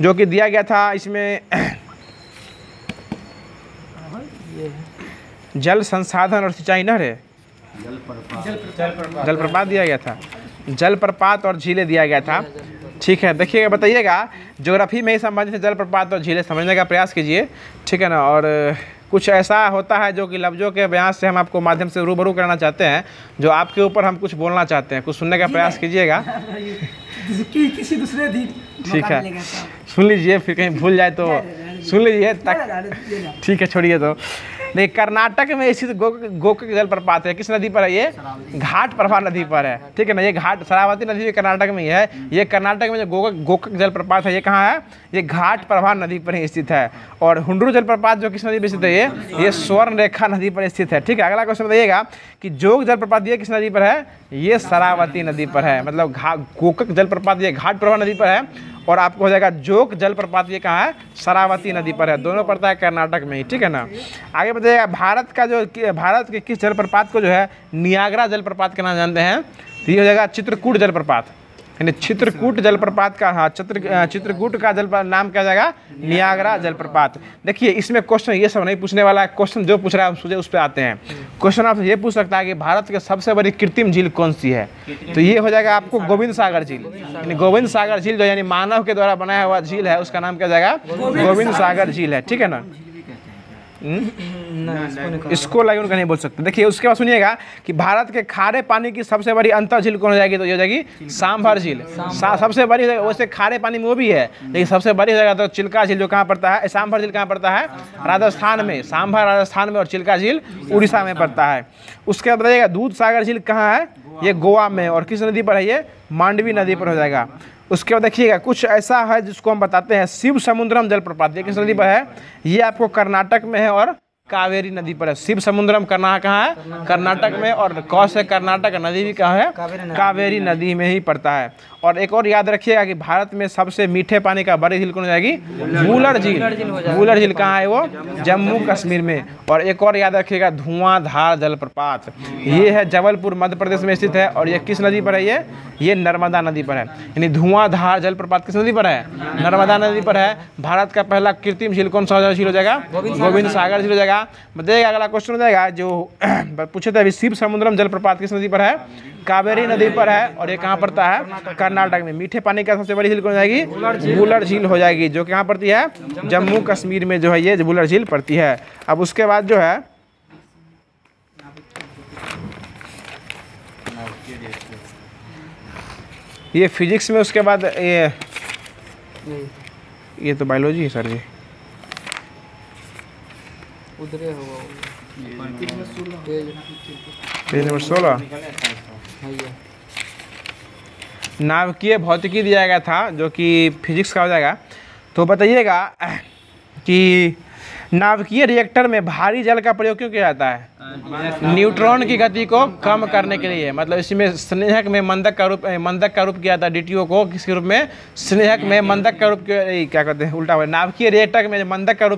जो कि दिया गया था। इसमें जल संसाधन और सिंचाई नहर है, जलप्रपात दिया गया था, जलप्रपात और झीलें दिया गया था। ठीक है, देखिएगा, बताइएगा ज्योग्राफी में ही संबंधित जलप्रपात और झीलें समझने का प्रयास कीजिए। ठीक है ना। और कुछ ऐसा होता है जो कि लफ्ज़ों के बयान से हम आपको माध्यम से रूबरू करना चाहते हैं, जो आपके ऊपर हम कुछ बोलना चाहते हैं, कुछ सुनने का प्रयास कीजिएगा। किसी दूसरे ठीक है, सुन लीजिए, फिर कहीं भूल जाए तो सुन लीजिए तक। ठीक है, छोड़िए। तो देखिए, कर्नाटक में स्थित गोकक जलप्रपात है। किस नदी पर है? ये घाट प्रभा नदी पर है। ठीक है ना। ये घाट शरावती नदी भी कर्नाटक में ही है। ये कर्नाटक में जो गोकक जलप्रपात है ये कहाँ है? ये घाट प्रभा नदी पर ही स्थित है। और हुंड्रू जलप्रपात जो किस नदी पर स्थित है? ये स्वर्ण रेखा नदी पर स्थित है। ठीक है, अगला क्वेश्चन बताइएगा कि जोग जलप्रपात ये किस नदी पर है? ये शरावती नदी पर है। मतलब गोकक जलप्रपात ये घाट प्रभा नदी पर है। और आपको हो जाएगा जोग जलप्रपात ये कहाँ है? शरावती नदी पर है। दोनों पड़ता है कर्नाटक में ही। ठीक है ना। आगे बताइएगा भारत के किस जलप्रपात को जो है नियाग्रा जलप्रपात के नाम जानते हैं? तो ये हो जाएगा चित्रकूट जलप्रपात, यानी चित्रकूट जलप्रपात का, हाँ, चित्रकूट का नाम क्या हो जाएगा? नियाग्रा जलप्रपात। देखिए, इसमें क्वेश्चन ये सब नहीं पूछने वाला है। क्वेश्चन जो पूछ रहा है हम उस पर आते हैं। क्वेश्चन आपसे ये पूछ सकता है कि भारत की सबसे बड़ी कृत्रिम झील कौन सी है? तो ये हो जाएगा आपको गोविंद सागर झील। यानी गोविंद सागर झील जो यानी मानव के द्वारा बनाया हुआ झील है, उसका नाम क्या हो जाएगा? गोविंद सागर झील है। ठीक है ना। इसको लाइन का नहीं बोल सकते। देखिए, उसके बाद सुनिएगा कि भारत के खारे पानी की सबसे बड़ी अंतर झील कौन हो जाएगी? तो ये हो जाएगी सांभर झील। सबसे बड़ी वैसे खारे पानी में वो भी है, लेकिन सबसे बड़ी हो जाएगा तो चिल्का झील, जो कहाँ पड़ता है? सांभर झील कहाँ पड़ता है? राजस्थान में। सांभर राजस्थान में और चिल्का झील उड़ीसा में पड़ता है। उसके बाद बताइएगा दूध सागर झील कहाँ है? ये गोवा में। और किस नदी पर है? ये मांडवी नदी पर हो जाएगा। उसके बाद देखिएगा कुछ ऐसा है जिसको हम बताते हैं शिव समुद्रम जलप्रपात। ये किस नदी पर है? ये आपको कर्नाटक में है और कावेरी नदी पर है। शिव समुद्रम कहाँ है? कर्नाटक में। और कौन से कर्नाटक नदी भी कहाँ है? कावेरी नदी में ही पड़ता है। और एक और याद रखिएगा कि भारत में सबसे मीठे पानी का बड़ी झील कौन हो जाएगी? वूलर झील। वूलर झील कहाँ है? वो जम्मू कश्मीर में। और एक और याद रखिएगा धुआंधार जलप्रपात, ये है जबलपुर मध्य प्रदेश में स्थित है। और ये किस नदी पर है? ये नर्मदा नदी पर है। यानी धुआंधार जलप्रपात किस नदी पर है? नर्मदा नदी पर है। भारत का पहला कृत्रिम झील कौन सा झील हो जाएगा? गोविंद सागर झील हो जाएगा। बताइएगा। अगला क्वेश्चन हो जाएगा जो पूछे थे अभी, शिव समुद्रम जलप्रपात किस नदी पर है? कावेरी नदी पर है और ये कहाँ पड़ता है? कर्नाटक में। मीठे पानी का सबसे बड़ी झील कौन हो जाएगी? वुलर झील हो जाएगी, जो कहाँ पड़ती है? जम्मू कश्मीर में जो है ये वुलर झील पड़ती है। अब उसके बाद जो है ये फिजिक्स में, उसके बाद ये तो बायोलॉजी है सर जी। पेज नंबर 16 नाभिकीय भौतिकी दिया गया था, जो कि फिजिक्स का हो जाएगा। तो बताइएगा कि नाभिकीय रिएक्टर में भारी जल का प्रयोग क्यों किया जाता है? न्यूट्रॉन की गति को कम करने के लिए। मतलब इसमें स्नेहक में मंदक का रूप किया था DTO को, किसके रूप में? स्नेहक में मंदक का रूप, क्या कहते हैं उल्टा हुआ। नाभिकीय रिएक्टर में मंदक के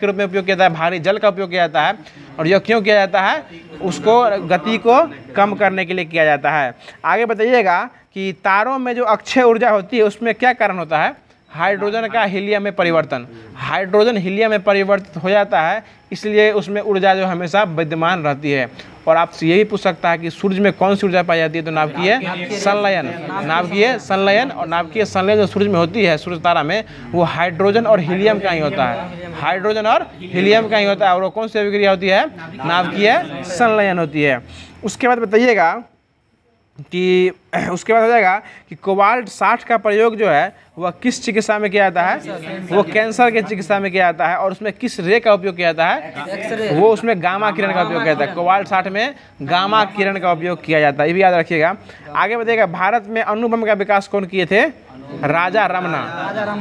रूप में उपयोग किया जाता है, भारी जल का उपयोग किया जाता है। और यह क्यों किया जाता है? उसको गति को कम करने के लिए किया जाता है। आगे बताइएगा कि तारों में जो अक्षय ऊर्जा होती है उसमें क्या कारण होता है? हाइड्रोजन का हीलियम में परिवर्तन। हाइड्रोजन हीलियम में परिवर्तित हो जाता है, इसलिए उसमें ऊर्जा जो हमेशा विद्यमान रहती है। और आपसे यही पूछ सकता है कि सूर्य में कौन सी ऊर्जा पाई जाती है? तो नाभिकीय संलयन। नाभिकीय संलयन, और नाभिकीय संलयन जो सूर्य में होती है, सूर्य तारा में, वो हाइड्रोजन और हीलियम का ही होता है। हाइड्रोजन और हीलियम का ही होता है। और वो कौन सी अभिक्रिया होती है? नाभिकीय संलयन होती है। उसके बाद बताइएगा कि उसके बाद हो जाएगा कि कोबाल्ट 60 का प्रयोग जो है वह किस चिकित्सा में किया जाता है? वो कैंसर के चिकित्सा में किया जाता है। और उसमें किस रे का उपयोग किया जाता है? वो उसमें गामा किरण का उपयोग किया जाता है। कोबाल्ट 60 में गामा किरण का उपयोग किया जाता है, ये भी याद रखिएगा। आगे बताइएगा, भारत में अणु बम का विकास कौन किए थे? राजा रमना।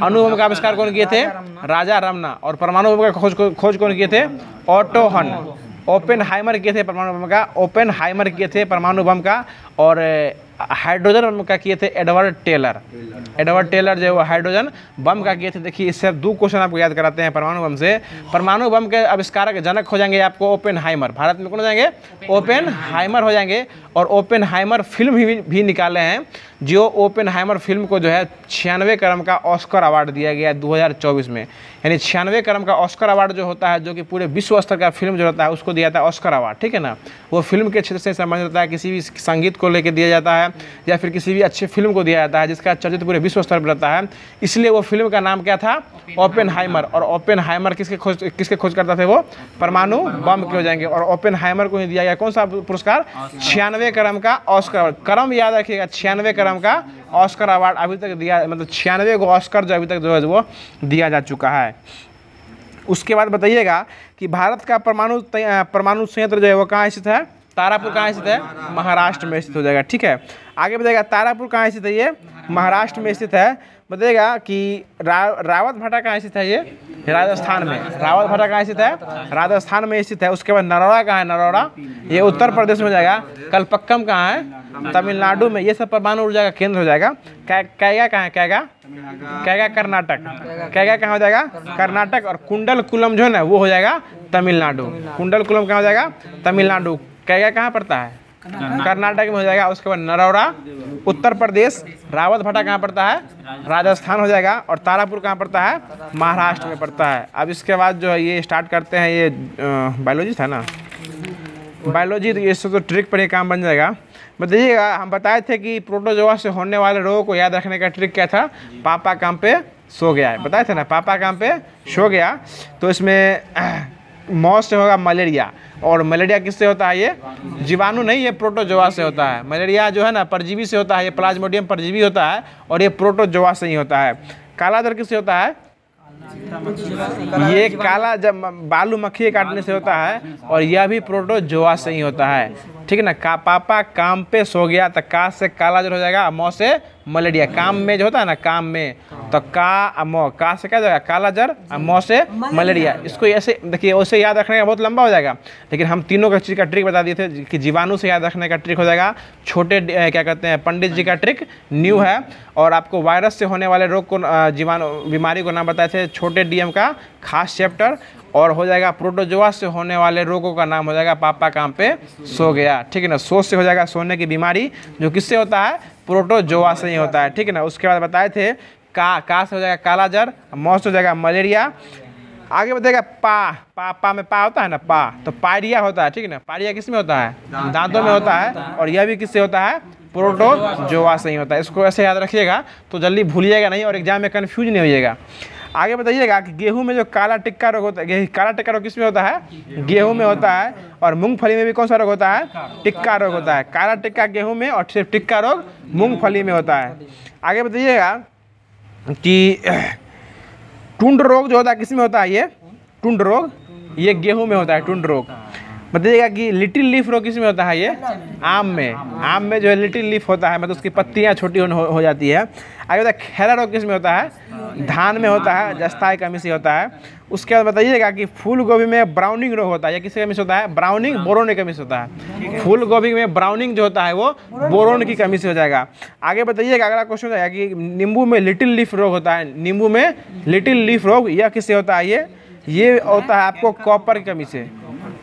अणु बम का आविष्कार कौन किए थे? राजा रमना। और परमाणु बम का खोज कौन किए थे? ऑटो हन। ओपेनहाइमर किए थे परमाणु बम का, ओपेनहाइमर किए थे परमाणु बम का। और हाइड्रोजन बम का किए थे एडवर्ड टेलर। एडवर्ड टेलर जो हाइड्रोजन बम का किए थे। देखिए इससे 2 क्वेश्चन आपको याद कराते हैं परमाणु बम से। परमाणु बम के आविष्कारक जनक हो जाएंगे आपको ओपेनहाइमर। भारत में कौन हो जाएंगे? ओपेनहाइमर हो जाएंगे। और ओपेनहाइमर फिल्म भी निकाले हैं, जो ओपेनहाइमर फिल्म को जो है 96 क्रम का ऑस्कर अवार्ड दिया गया 2024 में। यानी 96 क्रम का ऑस्कर अवार्ड जो होता है, जो कि पूरे विश्व स्तर का फिल्म जो होता है, उसको दिया जाता है ऑस्कर अवार्ड, ठीक है ना। वो फिल्म के क्षेत्र से संबंधित होता है, किसी भी संगीत को लेकर दिया जाता है या फिर किसी भी अच्छे फिल्म को दिया जाता है जिसका चर्चित पूरे विश्व स्तर पर रहता है। इसलिए वो फिल्म का नाम क्या था? ओपेनहाइमर। और ओपेनहाइमर किसके खोज करता थे? वो परमाणु बम के हो जाएंगे। और ओपेनहाइमर को ही दिया गया कौन सा पुरस्कार? 96 क्रम का ऑस्कर अवार्ड। क्रम याद रखिएगा, 96 क्रम का ऑस्कर अवार्ड अभी तक दिया, मतलब 96 को ऑस्कर जो अभी तक जो है वो दिया जा चुका है। उसके बाद बताइएगा कि भारत का परमाणु संयंत्र जो है वो कहाँ स्थित है? तारापुर कहाँ स्थित है? महाराष्ट्र में स्थित हो जाएगा, ठीक है। आगे बताइएगा तारापुर कहाँ स्थित है? ये महाराष्ट्र में स्थित है। बताइएगा कि रावत भाटा कहाँ स्थित है? ये राजस्थान में। रावत भाटा कहाँ स्थित है? राजस्थान में स्थित है। उसके बाद नरौरा कहाँ है? नरौरा ये उत्तर प्रदेश में हो जाएगा। कलपक्कम कहाँ है? तमिलनाडु में। ये सब परमाणु ऊर्जा का केंद्र हो जाएगा। कैगा कहाँ है? कैगा कर्नाटक। कैगा कहाँ हो जाएगा? कर्नाटक। और कुंडलकुलम जो है ना वो हो जाएगा तमिलनाडु। कुंडलकुलम कहाँ हो जाएगा? तमिलनाडु। कैगा कहाँ पड़ता है? कर्नाटक में हो जाएगा। उसके बाद नरौरा उत्तर प्रदेश। रावत भाटा कहाँ पड़ता है? राजस्थान हो जाएगा। और तारापुर कहाँ पड़ता है? महाराष्ट्र में पड़ता है। अब इसके बाद जो है ये स्टार्ट करते हैं, ये बायोलॉजी था ना, बायोलॉजी। तो इससे तो ट्रिक पर ही काम बन जाएगा। बताइएगा, हम बताए थे कि प्रोटोजोआ से होने वाले रोगों को याद रखने का ट्रिक क्या था? पापा काम पे सो गया है, बताए थे ना, पापा काम पे सो गया। तो इसमें मौत से होगा मलेरिया। और मलेरिया किससे होता है? ये जीवाणु नहीं, ये प्रोटोजोआ से होता है। मलेरिया जो है ना परजीवी से होता है, ये प्लाज्मोडियम परजीवी होता है। और ये प्रोटोजोआ से ही होता है। काला ज्वर किससे होता है? ये काला जब बालू मक्खी काटने से होता है। और यह भी प्रोटोजोआ से ही होता है, ठीक है ना। पापा काम पे सो गया, तो का से काला ज्वर हो जाएगा, मौ से मलेरिया। काम में जो होता है ना, काम में, तो का से क्या जाएगा? काला ज्वर, मौ से मलेरिया। इसको ऐसे देखिए, उसे याद रखने का बहुत लंबा हो जाएगा, लेकिन हम तीनों का चीज़ का ट्रिक बता दिए थे कि जीवाणु से याद रखने का ट्रिक हो जाएगा। छोटे क्या कहते हैं, पंडित जी का ट्रिक न्यू है। और आपको वायरस से होने वाले रोग को, बीमारी को नाम बताए थे, छोटे DM का खास चैप्टर। और हो जाएगा प्रोटोजोआ से होने वाले रोगों का नाम हो जाएगा पापा काम पे सो गया, ठीक है ना। सो से हो जाएगा सोने की बीमारी, जो किससे होता है? प्रोटोजोआ से ही होता है, ठीक है ना। उसके बाद बताए थे का से हो जाएगा काला ज्वर, मौ से हो जाएगा मलेरिया। आगे बताइएगा पा में पा होता है ना, पा, तो पायरिया होता है, ठीक है ना। पायरिया किस में होता है? दांतों में होता है। और यह भी किससे होता है? प्रोटोजोआ से ही होता है। इसको ऐसे याद रखिएगा तो जल्दी भूलिएगा नहीं और एग्जाम में कन्फ्यूज नहीं होइएगा। आगे बताइएगा कि गेहूं में जो काला टिक्का रोग होता है, काला टिक्का रोग किस में होता है? गेहूं में होता है। और मूंगफली में भी कौन सा रोग होता है? टिक्का रोग होता है। काला टिक्का गेहूं में और सिर्फ टिक्का रोग मूंगफली में होता है। आगे बताइएगा कि टुंड रोग जो होता है किस में होता है? ये टुंड रोग ये गेहूं में होता है, टुंड रोग। बताइएगा कि लिटिल लीफ रोग किस में होता है? ये आम में। आम में जो है लिटिल लीफ होता है, मतलब उसकी पत्तियां छोटी हो जाती है। आगे बताइए खैरा रोग किस में होता है? धान में होता है, जस्ता की कमी से होता है। उसके बाद बताइएगा कि फूल गोभी में ब्राउनिंग रोग होता है, या किसकी कमी से होता है? ब्राउनिंग बोरोन की कमी से होता है। फूल गोभी में ब्राउनिंग जो होता है वो बोरोन की कमी से हो जाएगा। आगे बताइएगा अगला क्वेश्चन हो जाएगा कि नींबू में लिटिल लीफ रोग होता है। नींबू में लिटिल लीफ रोग यह किससे होता है? ये होता है आपको कॉपर की कमी से।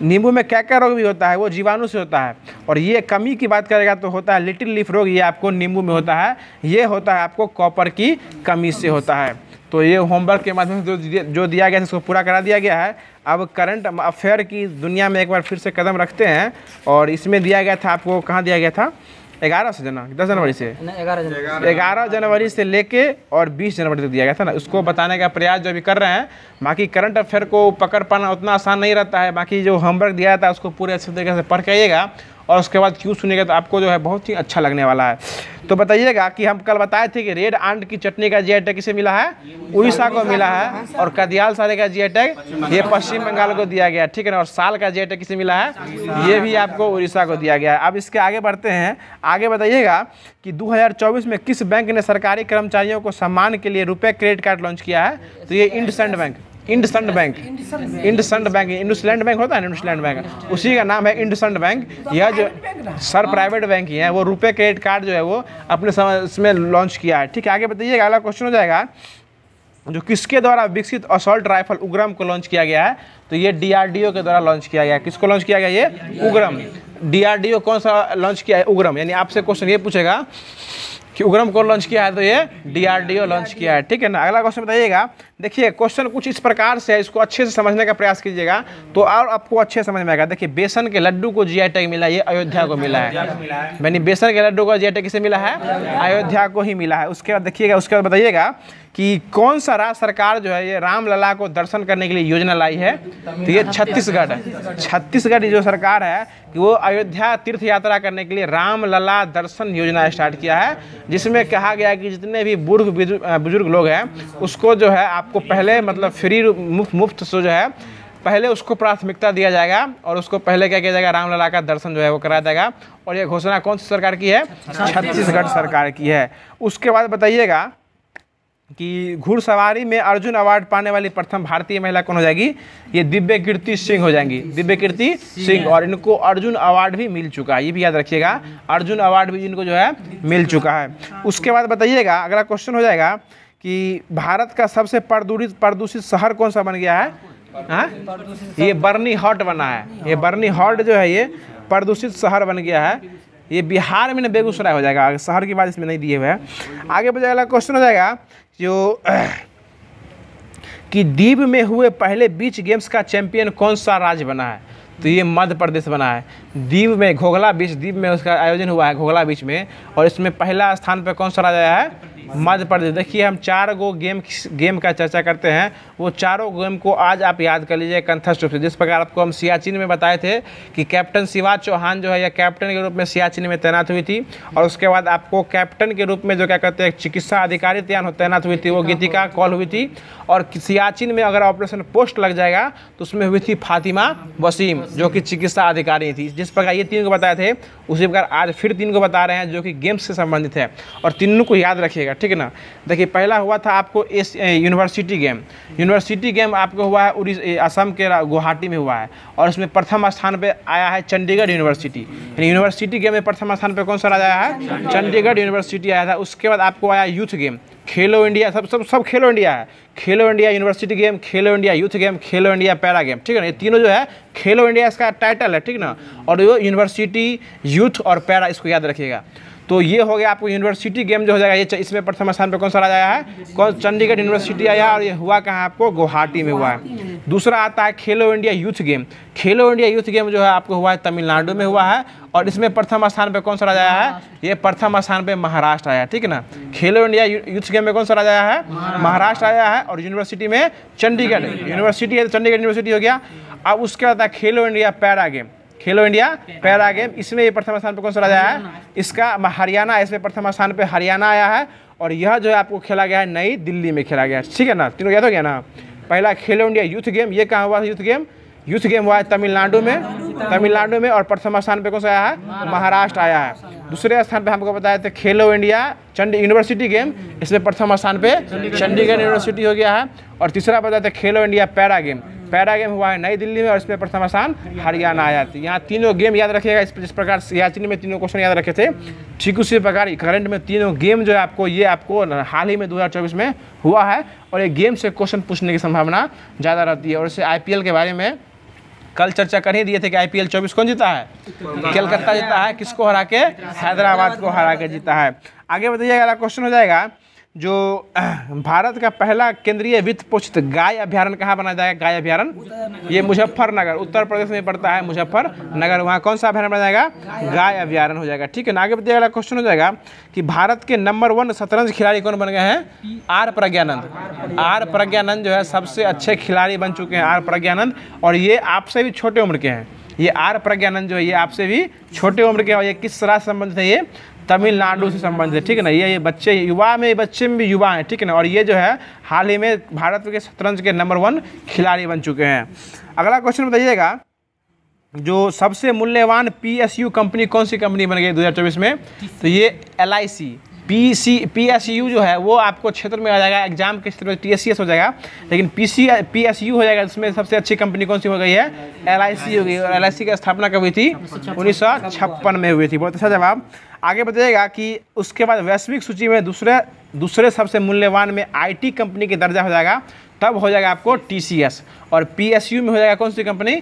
नींबू में क्या रोग भी होता है? वो जीवाणु से होता है। और ये कमी की बात करेगा तो होता है लिटिल लीफ रोग, ये आपको नींबू में होता है। ये होता है आपको कॉपर की कमी से होता है। तो ये होमवर्क के माध्यम से जो दिया गया है इसको पूरा करा दिया गया है। अब करंट अफेयर की दुनिया में एक बार फिर से कदम रखते हैं। और इसमें दिया गया था आपको, कहाँ दिया गया था? 11 से 10 जनवरी से 11 जनवरी से लेके और 20 जनवरी तक दिया गया था ना। उसको बताने का प्रयास जो अभी कर रहे हैं। बाकी करंट अफेयर को पकड़ पाना उतना आसान नहीं रहता है। बाकी जो होमवर्क दिया था उसको पूरे अच्छे तरीके से पढ़ के आइएगा और उसके बाद क्यों सुनिएगा तो आपको जो है बहुत ही अच्छा लगने वाला है। तो बताइएगा कि हम कल बताए थे कि रेड आंट की चटनी का जीआई टैग किसे मिला है? उड़ीसा को मिला है। और कदियाल सारे का जीआई टैग ये पश्चिम बंगाल को दिया गया, ठीक है ना। और साल का जीआई टैग किसे मिला है? ये भी आपको उड़ीसा को दिया गया है। अब इसके आगे बढ़ते हैं। आगे बताइएगा कि 2024 में किस बैंक ने सरकारी कर्मचारियों को सम्मान के लिए रुपए क्रेडिट कार्ड लॉन्च किया है? तो ये IndusInd bank IndusInd bank IndusInd bank होता है ना, इंडसलैंड बैंक, उसी का नाम है इंडसइंड बैंक। यह जो सर प्राइवेट बैंक ही है, वो रुपए क्रेडिट कार्ड जो है वो अपने इसमें लॉन्च किया है, ठीक है। आगे बताइएगा अगला क्वेश्चन हो जाएगा जो किसके द्वारा विकसित असॉल्ट राइफल उग्रम को लॉन्च किया गया है? तो ये डीआरडीओ के द्वारा लॉन्च किया गया है। किसको लॉन्च किया गया? ये उग्रम। डीआरडीओ कौन सा लॉन्च किया है? उग्रम। यानी आपसे क्वेश्चन ये पूछेगा कि उग्रम को लॉन्च किया है तो ये डीआरडीओ लॉन्च किया है, ठीक है ना। अगला क्वेश्चन बताइएगा। देखिए क्वेश्चन कुछ इस प्रकार से है, इसको अच्छे से समझने का प्रयास कीजिएगा तो और आपको अच्छे समझ में आएगा। देखिए बेसन के लड्डू को जीआई टैग मिला है, ये अयोध्या को मिला है। यानी बेसन के लड्डू को जीआई टैग किसे मिला है? अयोध्या को ही मिला है। उसके बाद देखिएगा, उसके बाद बताइएगा कि कौन सा राज्य सरकार जो है ये रामलला को दर्शन करने के लिए योजना लाई है? तो ये छत्तीसगढ़ है। छत्तीसगढ़ जो सरकार है कि वो अयोध्या तीर्थ यात्रा करने के लिए रामलला दर्शन योजना स्टार्ट किया है, जिसमें कहा गया कि जितने भी बूढ़ बुजुर्ग लोग हैं उसको जो है आपको पहले मतलब फ्री मुफ्त से जो है पहले उसको प्राथमिकता दिया जाएगा और उसको पहले क्या किया जाएगा? रामलला का दर्शन जो है वो कराया जाएगा। और ये घोषणा कौन सी सरकार की है? छत्तीसगढ़ सरकार की है। उसके बाद बताइएगा कि घुड़सवारी में अर्जुन अवार्ड पाने वाली प्रथम भारतीय महिला कौन हो जाएगी? ये दिव्य कीर्ति सिंह हो जाएंगी, दिव्य कीर्ति सिंह। और इनको अर्जुन अवार्ड भी मिल चुका है, ये भी याद रखिएगा, अर्जुन अवार्ड भी इनको जो है मिल चुका है। उसके बाद बताइएगा अगला क्वेश्चन हो जाएगा कि भारत का सबसे प्रदूषित शहर कौन सा बन गया है? हाँ, ये बर्नी हॉट बना है। ये बर्नी हॉट जो है ये प्रदूषित शहर बन गया है। ये बिहार में बेगूसराय हो जाएगा, शहर की बात इसमें नहीं दिए हुए हैं। आगे अगला क्वेश्चन हो जाएगा जो कि द्वीप में हुए पहले बीच गेम्स का चैंपियन कौन सा राज्य बना है? तो ये मध्य प्रदेश बना है। द्वीप में घोघला बीच द्वीप में उसका आयोजन हुआ है, घोघला बीच में। और इसमें पहला स्थान पर कौन सा राज्य आया है? मध्य प्रदेश। देखिए हम 4 गो गेम का चर्चा करते हैं, वो चारों गेम को आज आप याद कर लीजिए कंठस्थ रूप से। जिस प्रकार आपको हम सियाचिन में बताए थे कि कैप्टन शिवा चौहान जो है या कैप्टन के रूप में सियाचिन में तैनात हुई थी, और उसके बाद आपको कैप्टन के रूप में जो क्या कहते हैं चिकित्सा अधिकारी तैनात हुई थी, वो गीतिका कौल हुई थी। और सियाचिन में अगर ऑपरेशन पोस्ट लग जाएगा तो उसमें हुई थी फातिमा वसीम जो कि चिकित्सा अधिकारी थी। जिस प्रकार ये 3 को बताए थे उसी प्रकार आज फिर 3 को बता रहे हैं जो कि गेम्स से संबंधित है, और तीनों को याद रखिएगा, ठीक है ना। देखिए पहला हुआ था आपको यूनिवर्सिटी गेम। यूनिवर्सिटी गेम आपको हुआ है असम के गुवाहाटी में हुआ है, और इसमें प्रथम स्थान पे आया है चंडीगढ़ यूनिवर्सिटी। यानी यूनिवर्सिटी गेम में प्रथम स्थान पे कौन सा राज्य आया है? चंडीगढ़ यूनिवर्सिटी आया था। उसके बाद आपको आया यूथ गेम, खेलो इंडिया, सब खेलो इंडिया है। खेलो इंडिया यूनिवर्सिटी गेम, खेलो इंडिया यूथ गेम, खेलो इंडिया पैरा गेम, ठीक है ना। ये तीनों जो है खेलो इंडिया इसका टाइटल है, ठीक ना। और ये यूनिवर्सिटी यूथ और पैरा इसको याद रखिएगा। तो ये हो गया आपको यूनिवर्सिटी गेम जो हो जाएगा, ये इसमें प्रथम स्थान पे कौन सा आया है, कौन, चंडीगढ़ यूनिवर्सिटी आया, और ये हुआ कहाँ आपको, गुवाहाटी में हुआ है। दूसरा आता है खेलो इंडिया यूथ गेम। खेलो इंडिया यूथ गेम जो है आपको हुआ है तमिलनाडु में हुआ है, और इसमें प्रथम स्थान पे कौन सा राज्य आया है, ये प्रथम स्थान पे महाराष्ट्र आया है, ठीक है ना। खेलो इंडिया यूथ गेम में कौन सा राज्य आया है, महाराष्ट्र आया है, और यूनिवर्सिटी में चंडीगढ़ यूनिवर्सिटी है, तो चंडीगढ़ यूनिवर्सिटी हो गया। अब उसके बाद खेलो इंडिया पैरा गेम, खेलो इंडिया पैरा गेम, इसमें ये प्रथम स्थान पे कौन सा राज्य आया है, इसका हरियाणा, इसमें प्रथम स्थान पे हरियाणा आया है, और यह जो है आपको खेला गया है नई दिल्ली में खेला गया है, ठीक है ना। तीनों याद हो गया ना। पहला खेलो इंडिया यूथ गेम, ये कहाँ हुआ था यूथ गेम हुआ है तमिलनाडु में, और प्रथम स्थान पे कौन सा आया है, महाराष्ट्र आया है। दूसरे स्थान पे हमको बताया था खेलो इंडिया यूनिवर्सिटी गेम, इसमें प्रथम स्थान पे चंडीगढ़ यूनिवर्सिटी हो गया है। और तीसरा बताया था खेलो इंडिया पैरा गेम हुआ है नई दिल्ली में, और इसमें प्रथम स्थान हरियाणा आया था। यहाँ तीनों गेम याद रखिएगा, इस प्रकार सियाचिन में तीनों क्वेश्चन याद रखे थे। ठीक उसी प्रकार करंट में तीनों गेम जो है आपको, ये आपको हाल ही में 2024 में हुआ है, और ये गेम से क्वेश्चन पूछने की संभावना ज़्यादा रहती है। और इससे IPL के बारे में कल चर्चा कर ही दिए थे कि IPL 24 कौन जीता है, कलकत्ता जीता है, किसको हरा के, हैदराबाद को हरा के जीता है। आगे बताइएगा, अगला क्वेश्चन हो जाएगा, जो भारत का पहला केंद्रीय वित्त पोषित गाय अभ्यारण्य कहाँ बनाया जाएगा, गाय अभ्यारण्य, ये मुजफ्फरनगर उत्तर प्रदेश में पड़ता है, मुजफ्फरनगर, वहाँ कौन सा अभ्यारण्य बनाया जाएगा, गाय अभ्यारण्य हो जाएगा, ठीक है ना। आगे बताइएगा, अगला क्वेश्चन हो जाएगा कि भारत के नंबर 1 शतरंज खिलाड़ी कौन बन गए हैं, आर प्रज्ञानंद जो है सबसे अच्छे खिलाड़ी बन चुके हैं, आर प्रज्ञानंद, और ये आपसे भी छोटे उम्र के हैं। ये आर प्रज्ञानंद जो है ये आपसे भी छोटे उम्र के, और ये किस राज्य से संबंधित है, ये तमिलनाडु से संबंधित है, ठीक है ना। ये बच्चे में भी युवा हैं, ठीक है ना। और ये जो है हाल ही में भारत के शतरंज के नंबर 1 खिलाड़ी बन चुके हैं। अगला क्वेश्चन बताइएगा, जो सबसे मूल्यवान PSU कंपनी कौन सी कंपनी बन गई 2024 में, तो ये LIC PSU जो है वो आपको क्षेत्र में आ जाएगा, एग्जाम के क्षेत्र में TSCS हो जाएगा, लेकिन PSU हो जाएगा। इसमें सबसे अच्छी कंपनी कौन सी हो गई है, LIC हो गई, और LIC की स्थापना कब हुई थी, 1956 में हुई थी। बहुत अच्छा जवाब। आगे बताइएगा कि उसके बाद वैश्विक सूची में दूसरे सबसे मूल्यवान में IT कंपनी की दर्जा हो जाएगा, तब हो जाएगा आपको TCS, और PSU में हो जाएगा कौन सी कंपनी,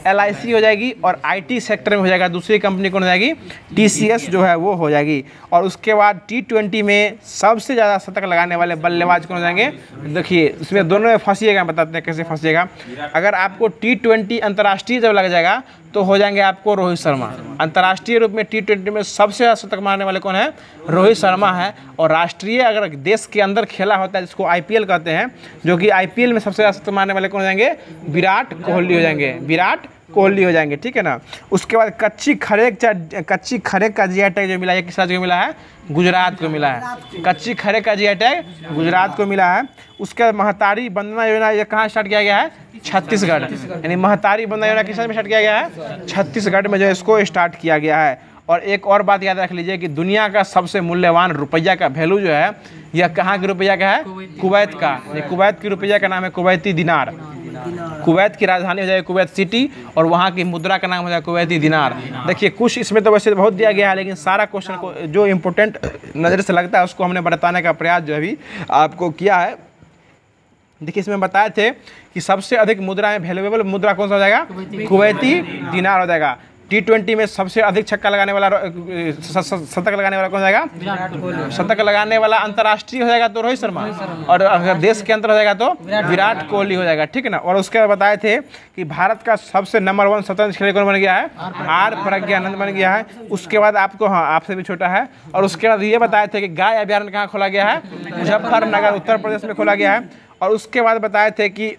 LIC हो जाएगी, और IT सेक्टर में हो जाएगा दूसरी कंपनी कौन हो जाएगी, TCS जो है वो हो जाएगी। और उसके बाद T20 में सबसे ज़्यादा शतक लगाने वाले बल्लेबाज कौन हो जाएंगे, देखिए इसमें दोनों में फंसिएगा, बताते हैं कैसे फंसिएगा। अगर आपको T20 अंतर्राष्ट्रीय जब लग जाएगा तो हो जाएंगे आपको रोहित शर्मा। अंतर्राष्ट्रीय रूप में T20 में सबसे ज़्यादा शतक मारने वाले कौन है, रोहित शर्मा है। और राष्ट्रीय अगर देश के अंदर खेला होता है, जिसको IPL कहते हैं, जो कि IPL में सबसे ज़्यादा शतक मारने वाले कौन हो जाएंगे, विराट कोहली हो जाएंगे, ठीक है ना। उसके बाद कच्ची खरेक का GI टैग जो मिला है, किस राज्य को मिला है, गुजरात को मिला है। कच्ची खरेक का GI टैग गुजरात को मिला है। उसके बाद महतारी बंदना योजना, ये कहाँ स्टार्ट किया गया है, छत्तीसगढ़, यानी महतारी बंदना योजना किस राज्य में स्टार्ट किया गया है, छत्तीसगढ़ में जो इसको स्टार्ट किया गया है। और एक और बात याद रख लीजिए कि दुनिया का सबसे मूल्यवान रुपया का वैल्यू जो है, यह कहाँ के रुपया का है, कुवैत का। कुवैत की रुपया का नाम है कुवैती दिनार। कुवैत की राजधानी हो जाएगी कुवैत सिटी, और वहाँ की मुद्रा का नाम हो जाएगा कुवैती दिनार। देखिए कुछ इसमें तो वैसे बहुत दिया गया है, लेकिन सारा क्वेश्चन को जो इम्पोर्टेंट नज़र से लगता है उसको हमने बताने का प्रयास जो अभी आपको किया है। देखिए इसमें बताए थे कि सबसे अधिक मुद्रा में वैल्यूएबल मुद्रा कौन सा हो जाएगा, कुवैती दिनार हो जाएगा। T20 में सबसे अधिक छक्का लगाने वाला, शतक लगाने वाला कौन हो जाएगा, शतक लगाने वाला अंतर्राष्ट्रीय हो जाएगा तो रोहित शर्मा, और अगर देश के अंदर हो जाएगा तो विराट कोहली हो जाएगा, ठीक है ना। और उसके बाद बताए थे कि भारत का सबसे नंबर 1 शतरंज खिलाड़ी कौन बन गया है, आर प्रज्ञानंद बन गया है। उसके बाद आपको, हाँ आपसे भी छोटा है। और उसके बाद ये बताए थे कि गाय अभ्यारण्य कहाँ खोला गया है, मुजफ्फरनगर उत्तर प्रदेश में खोला गया है। और उसके बाद बताए थे कि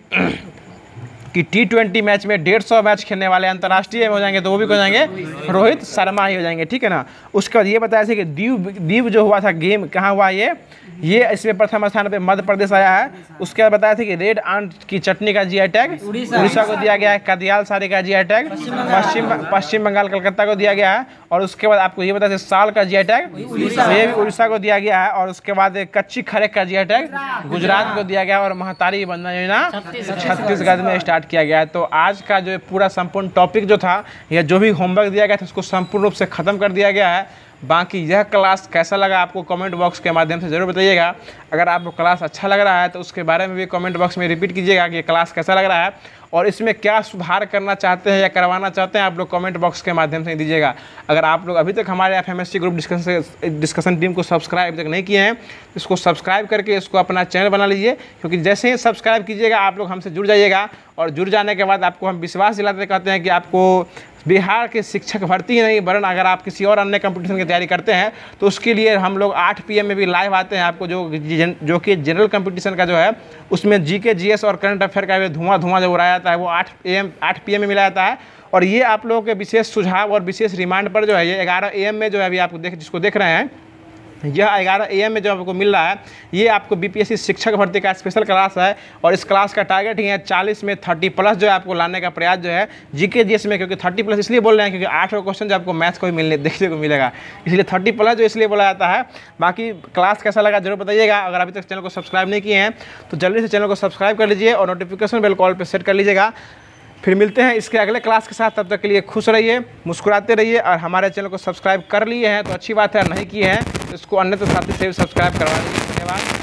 T20 मैच में 150 मैच खेलने वाले अंतर्राष्ट्रीय में हो जाएंगे तो वो भी हो जाएंगे, रोहित शर्मा ही हो जाएंगे, ठीक है ना। उसके बाद ये बताया था कि दीव जो हुआ था गेम कहाँ हुआ, ये इसमें प्रथम स्थान पे मध्य प्रदेश आया है। उसके बाद बताया था कि रेड आंट की चटनी का GI टैग उड़ीसा को दिया गया है, कदियाल साड़ी का GI टैग पश्चिम बंगाल कलकत्ता को दिया गया है। और उसके बाद आपको ये बताया था साल का GI टैग ये भी उड़ीसा को दिया गया है। और उसके बाद कच्ची खरेक का GI टैग गुजरात को दिया गया, और महतारी बंदना योजना छत्तीसगढ़ में स्टार्ट किया गया है। तो आज का जो पूरा संपूर्ण टॉपिक जो था, या जो भी होमवर्क दिया गया था उसको संपूर्ण रूप से खत्म कर दिया गया है। बाकी यह क्लास कैसा लगा आपको कमेंट बॉक्स के माध्यम से ज़रूर बताइएगा। अगर आपको क्लास अच्छा लग रहा है तो उसके बारे में भी कमेंट बॉक्स में रिपीट कीजिएगा कि ये क्लास कैसा लग रहा है और इसमें क्या सुधार करना चाहते हैं या करवाना चाहते हैं, आप लोग कमेंट बॉक्स के माध्यम से दीजिएगा। अगर आप लोग अभी तक हमारे FMSC ग्रुप डिस्कशन टीम को सब्सक्राइब अभी तक नहीं किए हैं, इसको सब्सक्राइब करके इसको अपना चैनल बना लीजिए, क्योंकि जैसे ही सब्सक्राइब कीजिएगा आप लोग हमसे जुड़ जाइएगा और जुड़ जाने के बाद आपको हम विश्वास दिलाते कहते हैं कि आपको बिहार के शिक्षक भर्ती ही नहीं वरन अगर आप किसी और अन्य कंपटीशन की तैयारी करते हैं तो उसके लिए हम लोग 8 PM में भी लाइव आते हैं। आपको जो कि जनरल कंपटीशन का जो है उसमें GK GS और करंट अफेयर का धुआं जो उड़ाया जाता है वो 8 PM में मिला जाता है। और ये आप लोगों के विशेष सुझाव और विशेष रिमांड पर जो है ये 11 AM में जो है अभी आपको जिसको देख रहे हैं, यह 11 AM में जो आपको मिल रहा है ये आपको BPSC शिक्षक भर्ती का स्पेशल क्लास है। और इस क्लास का टारगेट ही है 40 में 30+ जो है आपको लाने का प्रयास जो है GK GS में, क्योंकि 30+ इसलिए बोल रहे हैं क्योंकि 8 क्वेश्चन जो आपको मैथ्स को भी देखने को मिलेगा, इसलिए 30+ जो इसलिए बोला जाता है। बाकी क्लास कैसा लगा जरूर बताइएगा। अगर अभी तक चैनल को सब्सक्राइब नहीं किए हैं तो जल्दी से चैनल को सब्सक्राइब कर लीजिए और नोटिफिकेशन बेल कॉल पर सेट कर लीजिएगा। फिर मिलते हैं इसके अगले क्लास के साथ, तब तक के लिए खुश रहिए, मुस्कुराते रहिए। और हमारे चैनल को सब्सक्राइब कर लिए हैं तो अच्छी बात है, नहीं किए हैं तो इसको अन्य साथी से भी सब्सक्राइब करवा दीजिए। धन्यवाद।